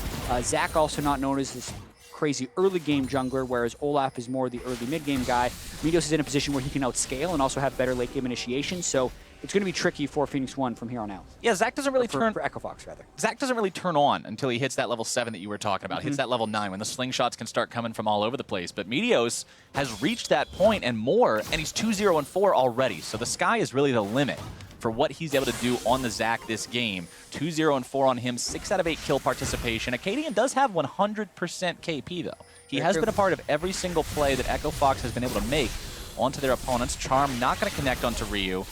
Zach also not known as this crazy early game jungler, whereas Olaf is more the early mid game guy. Meteos is in a position where he can outscale and also have better late game initiation, so it's going to be tricky for Phoenix 1 from here on out. Yeah, Zach doesn't really for Echo Fox, rather. Zach doesn't really turn on until he hits that level 7 that you were talking about. Hits that level 9 when the slingshots can start coming from all over the place. But Meteos has reached that point and more, and he's 2-0 and 4 already. So the sky is really the limit for what he's able to do on the Zach this game. 2-0 and 4 on him, 6 out of 8 kill participation. Acadian does have 100% KP, though. He has been a part of every single play that Echo Fox has been able to make onto their opponents. Charm not going to connect onto Ryu.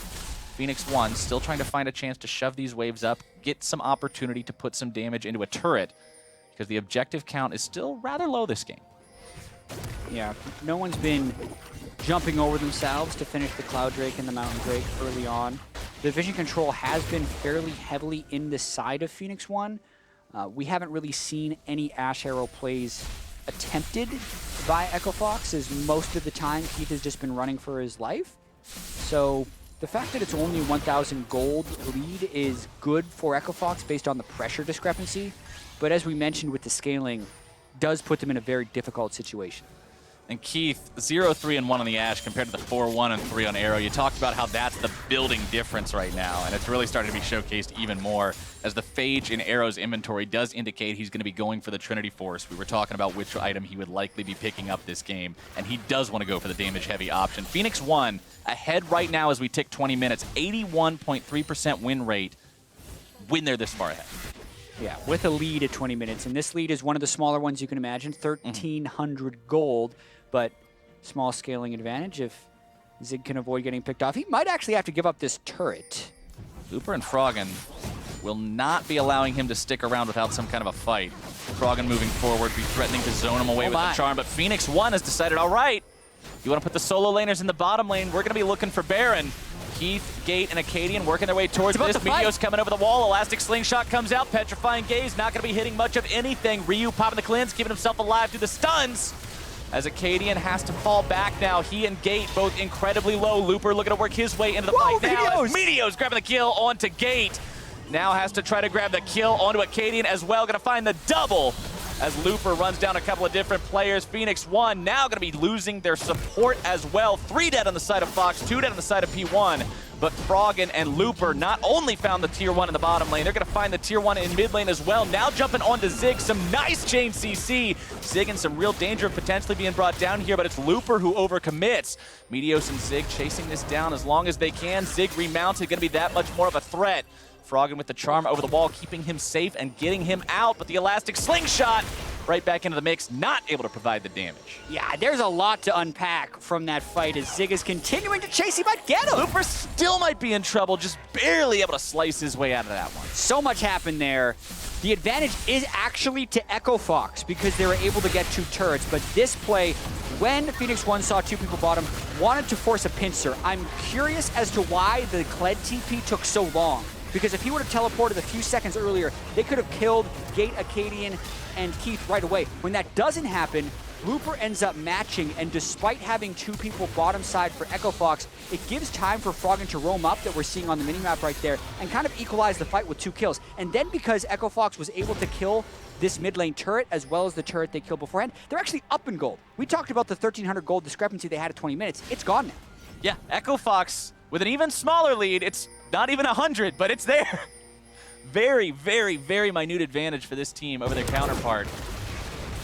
Phoenix 1 still trying to find a chance to shove these waves up, get some opportunity to put some damage into a turret, because the objective count is still rather low this game. Yeah, no one's been jumping over themselves to finish the Cloud Drake and the Mountain Drake early on. The vision control has been fairly heavily in the side of Phoenix 1. We haven't really seen any Ash Arrow plays attempted by Echo Fox, as most of the time Keith has just been running for his life. So the fact that it's only 1,000 gold lead is good for Echo Fox based on the pressure discrepancy. But as we mentioned with the scaling, does put them in a very difficult situation. And Keith, 0-3-1 on the Ashe compared to the 4-1-3 on Arrow. You talked about how that's the building difference right now, and it's really starting to be showcased even more as the Phage in Arrow's inventory does indicate he's going to be going for the Trinity Force. We were talking about which item he would likely be picking up this game, and he does want to go for the damage-heavy option. Phoenix 1 ahead right now as we tick 20 minutes, 81.3% win rate when they're this far ahead. Yeah, with a lead at 20 minutes, and this lead is one of the smaller ones you can imagine, 1,300 gold. But small scaling advantage if Zig can avoid getting picked off. He might actually have to give up this turret. Looper and Froggen will not be allowing him to stick around without some kind of a fight. Froggen moving forward, be threatening to zone him away with the charm, but Phoenix 1 has decided, all right, you want to put the solo laners in the bottom lane, we're going to be looking for Baron. Keith, Gate, and Acadian working their way towards this. Meteos coming over the wall. Elastic Slingshot comes out. Petrifying Gaze not going to be hitting much of anything. Ryu popping the cleanse, keeping himself alive through the stuns. As Acadian has to fall back now. He and Gate both incredibly low. Looper looking to work his way into the fight now. Meteos grabbing the kill onto Gate. Now has to try to grab the kill onto Acadian as well. Going to find the double as Looper runs down a couple of different players. Phoenix 1 now going to be losing their support as well. 3 dead on the side of Fox, 2 dead on the side of P1. But Froggen and Looper not only found the tier 1 in the bottom lane, they're going to find the tier 1 in mid lane as well. Now jumping onto Zig, some nice chain CC. Zig in some real danger of potentially being brought down here, but it's Looper who overcommits. Meteos and Zig chasing this down as long as they can. Zig remounted, going to be that much more of a threat. Froggen with the charm over the wall, keeping him safe and getting him out, but the Elastic Slingshot right back into the mix, not able to provide the damage. Yeah, there's a lot to unpack from that fight as Zig is continuing to chase. He might get him. Looper still might be in trouble, just barely able to slice his way out of that one. So much happened there. The advantage is actually to Echo Fox because they were able to get 2 turrets, but this play, when Phoenix 1 saw 2 people bottom, wanted to force a pincer. I'm curious as to why the Kled TP took so long. Because if he would have teleported a few seconds earlier, they could have killed Gate, Acadian, and Keith right away. When that doesn't happen, Looper ends up matching, and despite having 2 people bottom side for Echo Fox, it gives time for Froggen to roam up that we're seeing on the minimap right there and kind of equalize the fight with 2 kills. And then because Echo Fox was able to kill this mid lane turret as well as the turret they killed beforehand, they're actually up in gold. We talked about the 1,300 gold discrepancy they had at 20 minutes. It's gone now. Yeah, Echo Fox with an even smaller lead. It's not even 100, but it's there. Very, very, very minute advantage for this team over their counterpart.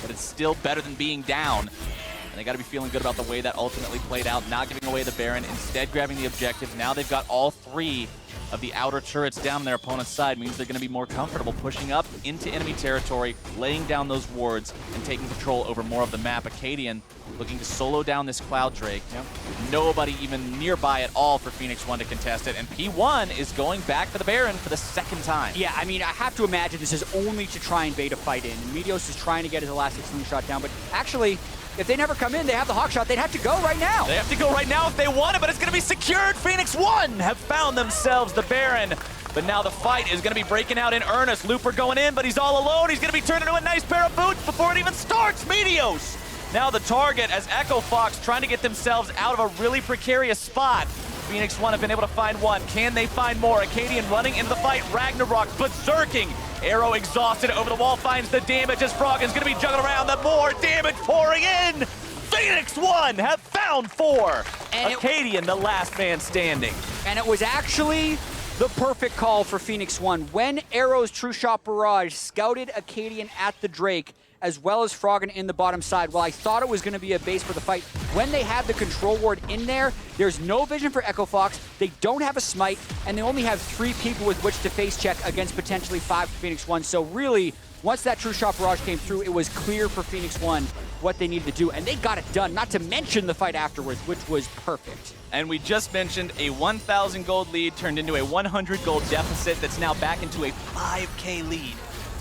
But it's still better than being down. And they got to be feeling good about the way that ultimately played out, not giving away the Baron, instead grabbing the objective. Now they've got all 3 of the outer turrets down on their opponent's side, means they're going to be more comfortable pushing up into enemy territory, laying down those wards, and taking control over more of the map. Acadian looking to solo down this Cloud Drake. Yep. Nobody even nearby at all for Phoenix 1 to contest it, and P1 is going back for the Baron for the 2nd time. Yeah, I mean, I have to imagine this is only to try and bait a fight in. Meteos is trying to get his Elastic Slingshot down, but actually, if they never come in, they have the Hawk Shot, they'd have to go right now. They have to go right now if they want it, but it's going to be secured. Phoenix 1 have found themselves the Baron. But now the fight is going to be breaking out in earnest. Looper going in, but he's all alone. He's going to be turned into a nice pair of boots before it even starts. Meteos now the target as Echo Fox trying to get themselves out of a really precarious spot. Phoenix 1 have been able to find one. Can they find more? Acadian running into the fight. Ragnarok berserking. Arrow exhausted over the wall, finds the damage as Froggen's going to be juggling around. The more damage pouring in. Phoenix 1 have found 4. And Acadian, the last man standing. And it was actually the perfect call for Phoenix 1. When Arrow's True Shot Barrage scouted Acadian at the Drake, as well as Froggen in the bottom side. While I thought it was going to be a base for the fight, when they had the control ward in there, there's no vision for Echo Fox, they don't have a smite, and they only have 3 people with which to face check against potentially 5 for Phoenix 1. So really, once that True Shot Barrage came through, it was clear for Phoenix 1 what they needed to do, and they got it done, not to mention the fight afterwards, which was perfect. And we just mentioned a 1,000 gold lead turned into a 100 gold deficit that's now back into a 5K lead.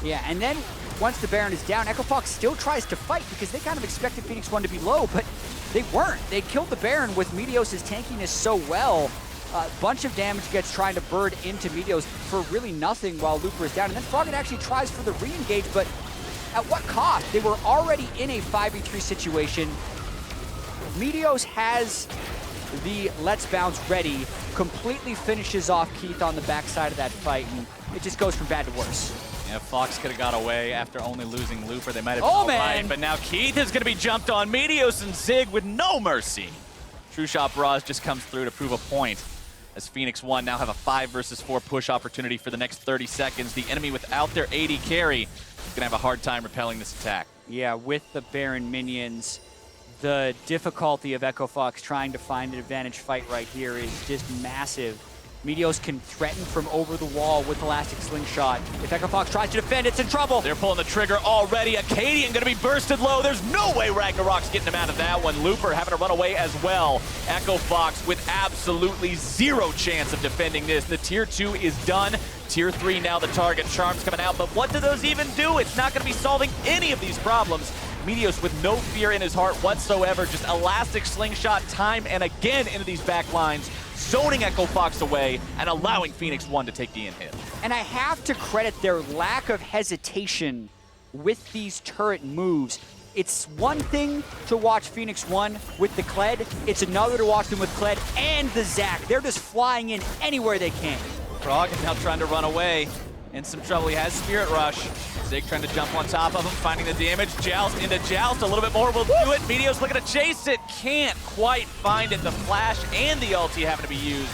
Yeah, and then once the Baron is down, Echo Fox still tries to fight because they kind of expected Phoenix 1 to be low, but they weren't. They killed the Baron with Meteos' tankiness so well. A bunch of damage gets trying to bird into Meteos for really nothing while Looper is down. And then Froggen actually tries for the re-engage, but at what cost? They were already in a 5v3 situation. Meteos has the Let's Bounce ready, completely finishes off Keith on the backside of that fight, and it just goes from bad to worse. Yeah, Fox could have got away after only losing Looper. They might have been Oh, all man. right, but now Keith is going to be jumped on. Meteos and Zig with no mercy. True Shot Braz just comes through to prove a point, as Phoenix 1 now have a 5 versus 4 push opportunity for the next 30 seconds. The enemy without their AD carry is going to have a hard time repelling this attack. Yeah, with the Baron minions, the difficulty of Echo Fox trying to find an advantage fight right here is just massive. Meteos can threaten from over the wall with Elastic Slingshot. If Echo Fox tries to defend, it's in trouble. They're pulling the trigger already. Acadian going to be bursted low. There's no way Ragnarok's getting him out of that one. Looper having to run away as well. Echo Fox with absolutely zero chance of defending this. The tier 2 is done. Tier 3 now the target. Charm's coming out, but what do those even do? It's not going to be solving any of these problems. Meteos with no fear in his heart whatsoever, just Elastic Slingshot time and again into these back lines, zoning Echo Fox away and allowing Phoenix 1 to take the in-hit. And I have to credit their lack of hesitation with these turret moves. It's one thing to watch Phoenix 1 with the Kled, it's another to watch them with Kled and the Zac. They're just flying in anywhere they can. Froggen now trying to run away. In some trouble, he has Spirit Rush. Zig trying to jump on top of him, finding the damage. Joust into Joust, a little bit more will do it. Meteos looking to chase it, can't quite find it. The flash and the ulti having to be used.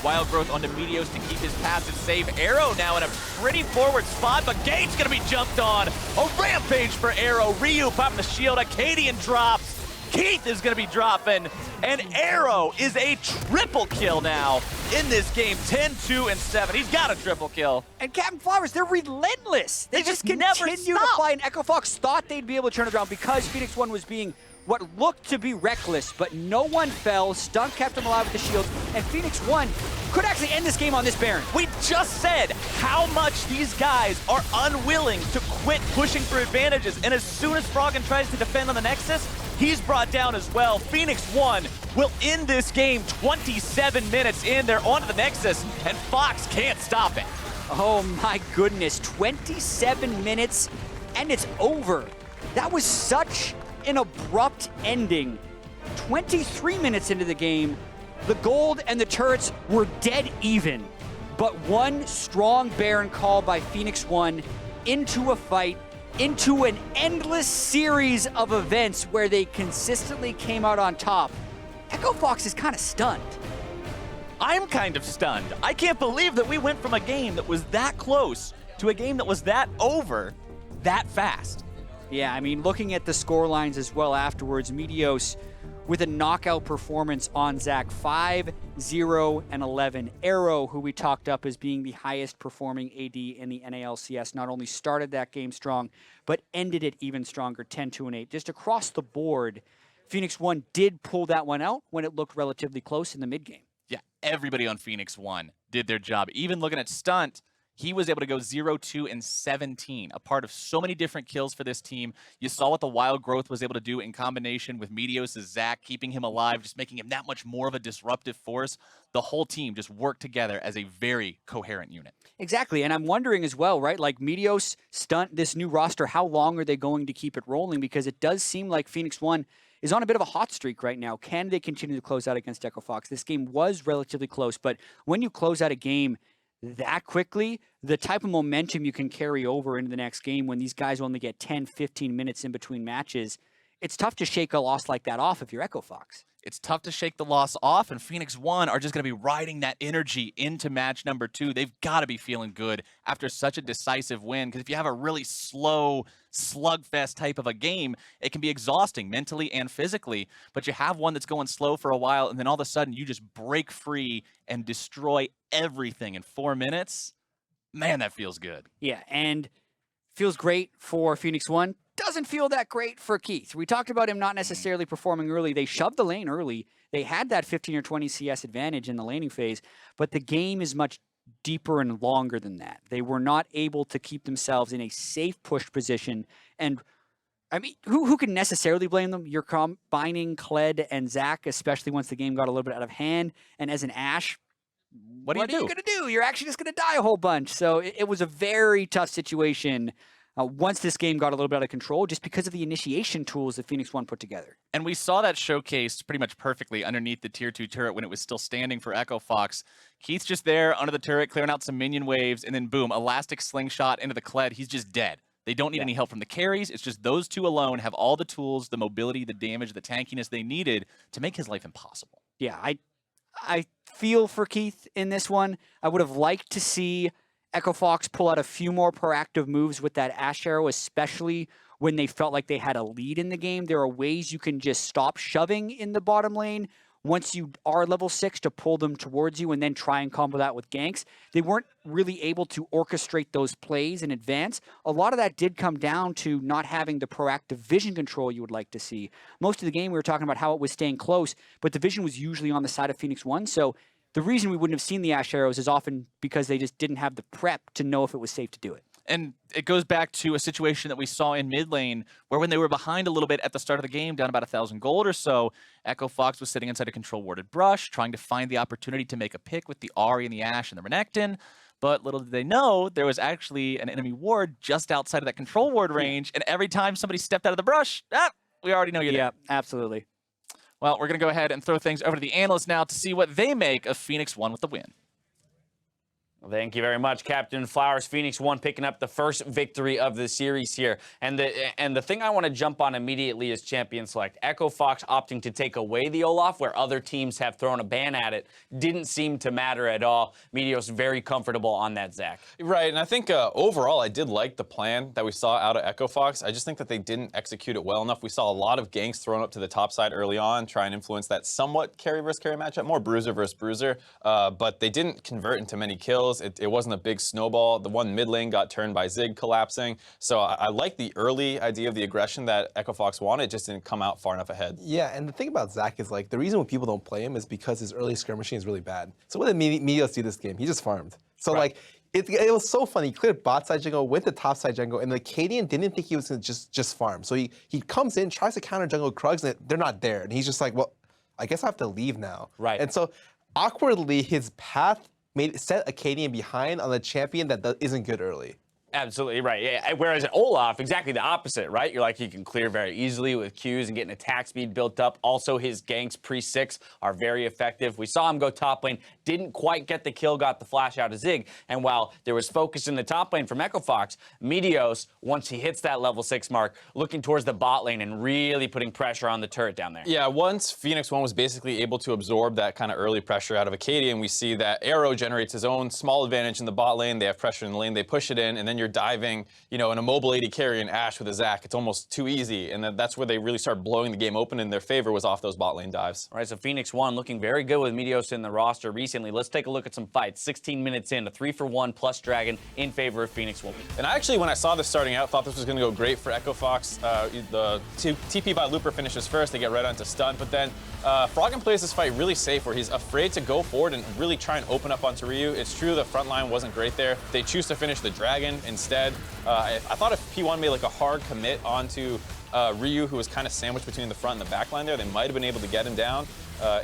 Wild Growth onto Meteos to keep his passive safe. Arrow now in a pretty forward spot, but Gate's gonna be jumped on. A rampage for Arrow. Ryu popping the shield, Acadian drops. Keith is going to be dropping, and Arrow is a triple kill now in this game. 10, 2, and 7. He's got a triple kill. And Captain Flowers, they're relentless. They just never continue to stop. fly, and Echo Fox thought they'd be able to turn it around because Phoenix 1 was being what looked to be reckless, but no one fell. Stunned kept him alive with the shield, and Phoenix 1 could actually end this game on this Baron. We just said how much these guys are unwilling to quit pushing for advantages, and as soon as Froggen tries to defend on the Nexus, he's brought down as well. Phoenix 1 will end this game 27 minutes in. They're onto the Nexus, and Fox can't stop it. Oh my goodness, 27 minutes, and it's over. That was such an abrupt ending. 23 minutes into the game, the gold and the turrets were dead even, but one strong Baron call by Phoenix 1 into a fight, into an endless series of events where they consistently came out on top. Echo Fox is kind of stunned. I'm kind of stunned. I can't believe that we went from a game that was that close to a game that was that over that fast. Yeah, I mean, looking at the score lines as well afterwards, Meteos with a knockout performance on Zac, 5, 0, and 11. Arrow, who we talked up as being the highest performing AD in the NALCS, not only started that game strong, but ended it even stronger, 10, 2, and 8. Just across the board, Phoenix 1 did pull that one out when it looked relatively close in the mid-game. Yeah, everybody on Phoenix 1 did their job. Even looking at Stunt, he was able to go 0, 2, and 17, a part of so many different kills for this team. You saw what the Wild Growth was able to do in combination with Meteos' Zac, keeping him alive, just making him that much more of a disruptive force. The whole team just worked together as a very coherent unit. Exactly, and I'm wondering as well, right, like Meteos, Stunt, this new roster, how long are they going to keep it rolling? Because it does seem like Phoenix 1 is on a bit of a hot streak right now. Can they continue to close out against Echo Fox? This game was relatively close, but when you close out a game that quickly, the type of momentum you can carry over into the next game when these guys only get 10, 15 minutes in between matches, it's tough to shake a loss like that off if you're Echo Fox. It's tough to shake the loss off, and Phoenix 1 are just going to be riding that energy into match number 2. They've got to be feeling good after such a decisive win, because if you have a really slow slugfest type of a game, it can be exhausting mentally and physically, but you have one that's going slow for a while, and then all of a sudden you just break free and destroy everything in 4 minutes. Man, that feels good. Yeah, and feels great for Phoenix 1. doesn't feel that great for Keith. We talked about him not necessarily performing early. They shoved the lane early. They had that 15 or 20 CS advantage in the laning phase, but the game is much deeper and longer than that. They were not able to keep themselves in a safe push position. And I mean, who can necessarily blame them? You're combining Kled and Zach, especially once the game got a little bit out of hand. And as an Ashe, what are you going to do? You're actually just going to die a whole bunch. So it was a very tough situation once this game got a little bit out of control, just because of the initiation tools that Phoenix One put together. And we saw that showcased pretty much perfectly underneath the tier 2 turret when it was still standing for Echo Fox. Keith's just there under the turret, clearing out some minion waves, and then boom, elastic slingshot into the Kled. He's just dead. They don't need any help from the carries. It's just those two alone have all the tools, the mobility, the damage, the tankiness they needed to make his life impossible. Yeah, I feel for Keith in this one. I would have liked to see Echo Fox pull out a few more proactive moves with that Ashe Arrow, especially when they felt like they had a lead in the game. There are ways you can just stop shoving in the bottom lane once you are level 6 to pull them towards you and then try and combo that with ganks. They weren't really able to orchestrate those plays in advance. A lot of that did come down to not having the proactive vision control you would like to see. Most of the game we were talking about how it was staying close, but the vision was usually on the side of Phoenix One, so the reason we wouldn't have seen the Ashe Arrows is often because they just didn't have the prep to know if it was safe to do it. And it goes back to a situation that we saw in mid lane where when they were behind a little bit at the start of the game, down about 1,000 gold or so, Echo Fox was sitting inside a control warded brush, trying to find the opportunity to make a pick with the Ahri and the Ashe and the Renekton. But little did they know, there was actually an enemy ward just outside of that control ward range, and every time somebody stepped out of the brush, we already know you're there. Yeah, absolutely. Well, we're going to go ahead and throw things over to the analysts now to see what they make of Phoenix One with the win. Well, thank you very much, Captain Flowers. Phoenix One picking up the first victory of the series here. And the thing I want to jump on immediately is Champion Select. Echo Fox opting to take away the Olaf, where other teams have thrown a ban at it, didn't seem to matter at all. Meteos very comfortable on that, Zach. Right, and I think overall I did like the plan that we saw out of Echo Fox. I just think that they didn't execute it well enough. We saw a lot of ganks thrown up to the top side early on, try and influence that somewhat carry versus carry matchup, more bruiser versus bruiser, but they didn't convert into many kills. It wasn't a big snowball. The one mid lane got turned by Zig collapsing. So I like the early idea of the aggression that Echo Fox wanted. It just didn't come out far enough ahead. Yeah, and the thing about Zach is like the reason when people don't play him is because his early skirmishing is really bad. So what did Meteos do this game? He just farmed. So like it was so funny. He cleared bot side jungle, went to top side jungle, and the Cadian didn't think he was gonna just farm. So he comes in, tries to counter jungle Krugs, and they're not there. And he's just like, well, I guess I have to leave now. Right. And so awkwardly, his path set Acadian behind on the champion that isn't good early. Absolutely right. Yeah. Whereas Olaf, exactly the opposite, right? You're like, he can clear very easily with Qs and get an attack speed built up. Also, his ganks pre-6 are very effective. We saw him go top lane, didn't quite get the kill, got the flash out of Zig. And while there was focus in the top lane from Echo Fox, Meteos, once he hits that level 6 mark, looking towards the bot lane and really putting pressure on the turret down there. Yeah, once Phoenix One was basically able to absorb that kind of early pressure out of Acadian, we see that Arrow generates his own small advantage in the bot lane. They have pressure in the lane, they push it in, and then you're diving, you know, in a mobile AD carry and Ashe with a Zach. It's almost too easy, and that's where they really start blowing the game open in their favor, was off those bot lane dives. All right, so Phoenix One looking very good with Meteos in the roster recently. Let's take a look at some fights. 16 minutes in, a 3-for-1 plus Dragon in favor of Phoenix One. And I actually, when I saw this starting out, thought this was going to go great for Echo Fox. The TP by Looper finishes first, they get right onto stun, but then Froggen plays this fight really safe, where he's afraid to go forward and really try and open up onto Ryu. It's true the front line wasn't great there. They choose to finish the Dragon instead. I thought if P1 made like a hard commit onto Ryu, who was kind of sandwiched between the front and the back line there, they might have been able to get him down.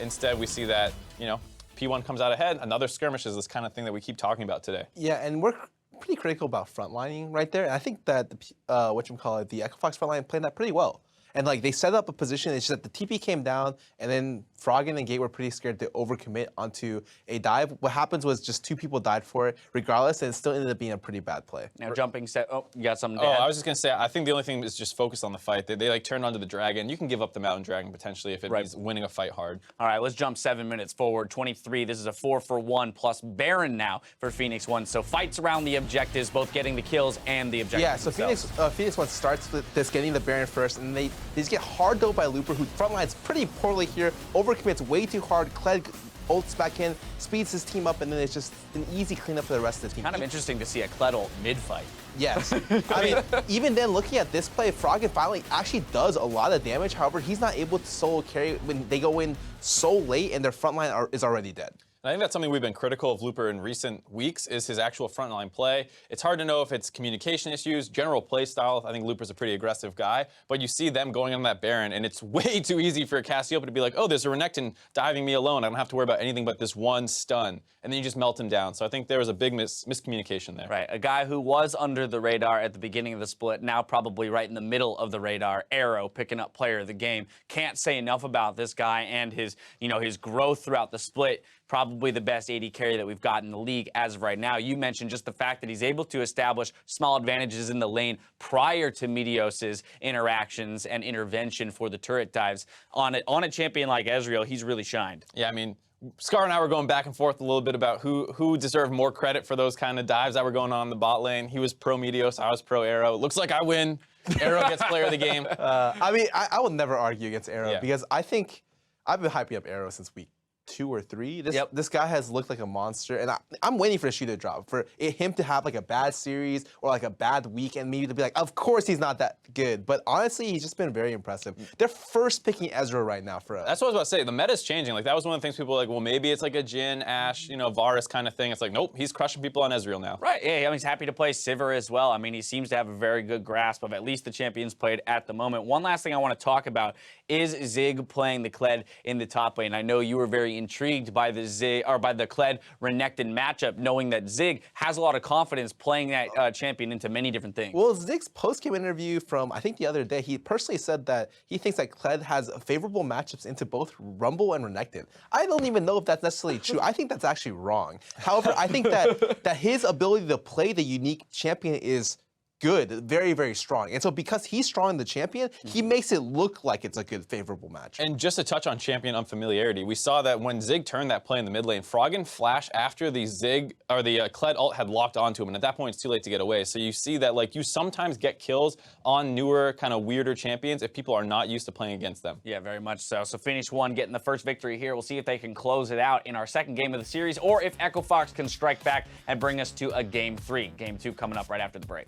Instead, we see that, you know, P1 comes out ahead. Another skirmish is this kind of thing that we keep talking about today. Yeah, and we're pretty critical about frontlining right there. And I think that the Echo Fox frontline played that pretty well. And like they set up a position, it's just that the TP came down, and then Froggen and Gate were pretty scared to overcommit onto a dive. What happens was just 2 people died for it, regardless, and it still ended up being a pretty bad play. Now jumping set. Oh, you got something to Oh, add? I was just gonna say, I think the only thing is just focus on the fight. They like turned onto the Dragon. You can give up the Mountain Dragon potentially if it's winning a fight hard. All right, let's jump 7 minutes forward. 23. This is a 4-for-1 plus Baron now for Phoenix One. So fights around the objectives, both getting the kills and the objectives. Yeah, so themselves. Phoenix One starts with this getting the Baron first, and they just get hard though by Looper, who frontlines pretty poorly here, overcommits way too hard. Kled ults back in, speeds his team up, and then it's just an easy cleanup for the rest of the team. Kind of interesting to see a Kled ult mid-fight. Yes. I mean, even then, looking at this play, Froggen finally actually does a lot of damage. However, he's not able to solo carry when they go in so late and their front line is already dead. And I think that's something we've been critical of Looper in recent weeks is his actual frontline play. It's hard to know if it's communication issues, general play style. I think Looper's a pretty aggressive guy, but you see them going on that Baron, and it's way too easy for Cassiopeia to be like, oh, there's a Renekton diving me alone. I don't have to worry about anything but this one stun. And then you just melt him down. So I think there was a big miscommunication there. Right, a guy who was under the radar at the beginning of the split, now probably right in the middle of the radar. Arrow picking up player of the game. Can't say enough about this guy and his, his growth throughout the split. Probably the best AD carry that we've got in the league as of right now. You mentioned just the fact that he's able to establish small advantages in the lane prior to Meteos's interactions and intervention for the turret dives. On a champion like Ezreal, he's really shined. Yeah, I mean, Scar and I were going back and forth a little bit about who deserved more credit for those kind of dives that were going on in the bot lane. He was pro Meteos, I was pro Arrow. Looks like I win. Arrow gets player of the game. I mean, I will never argue against Arrow Yeah. because I think I've been hyping up Arrow since week 2 or 3. This guy has looked like a monster, and I'm waiting for the shoe to drop, for him to have like a bad series or like a bad week, and maybe to be like, of course he's not that good. But honestly, he's just been very impressive. They're first picking Ezra right now for us. That's what I was about to say. The meta's changing. Like, that was one of the things people were like, well, maybe it's like a Jhin, Ashe, Varus kind of thing. It's like, nope, he's crushing people on Ezreal now. Right, yeah, I mean, he's happy to play Sivir as well. I mean, he seems to have a very good grasp of at least the champions played at the moment. One last thing I want to talk about is Zig playing the Kled in the top lane. I know you were very intrigued by the Kled Renekton matchup, knowing that Zig has a lot of confidence playing that champion into many different things. Well, Zig's post-game interview from, I think the other day, he personally said that he thinks that Kled has favorable matchups into both Rumble and Renekton. I don't even know if that's necessarily true. I think that's actually wrong. However, I think that his ability to play the unique champion is good, very, very strong. And so because he's strong in the champion, he makes it look like it's a good, favorable match. And just to touch on champion unfamiliarity, we saw that when Zig turned that play in the mid lane, Froggen flashed after the Kled ult had locked onto him, and at that point it's too late to get away. So you see that like you sometimes get kills on newer, kind of weirder champions if people are not used to playing against them. Yeah, very much so. So Phoenix 1 getting the first victory here. We'll see if they can close it out in our second game of the series, or if Echo Fox can strike back and bring us to a game 3. Game 2 coming up right after the break.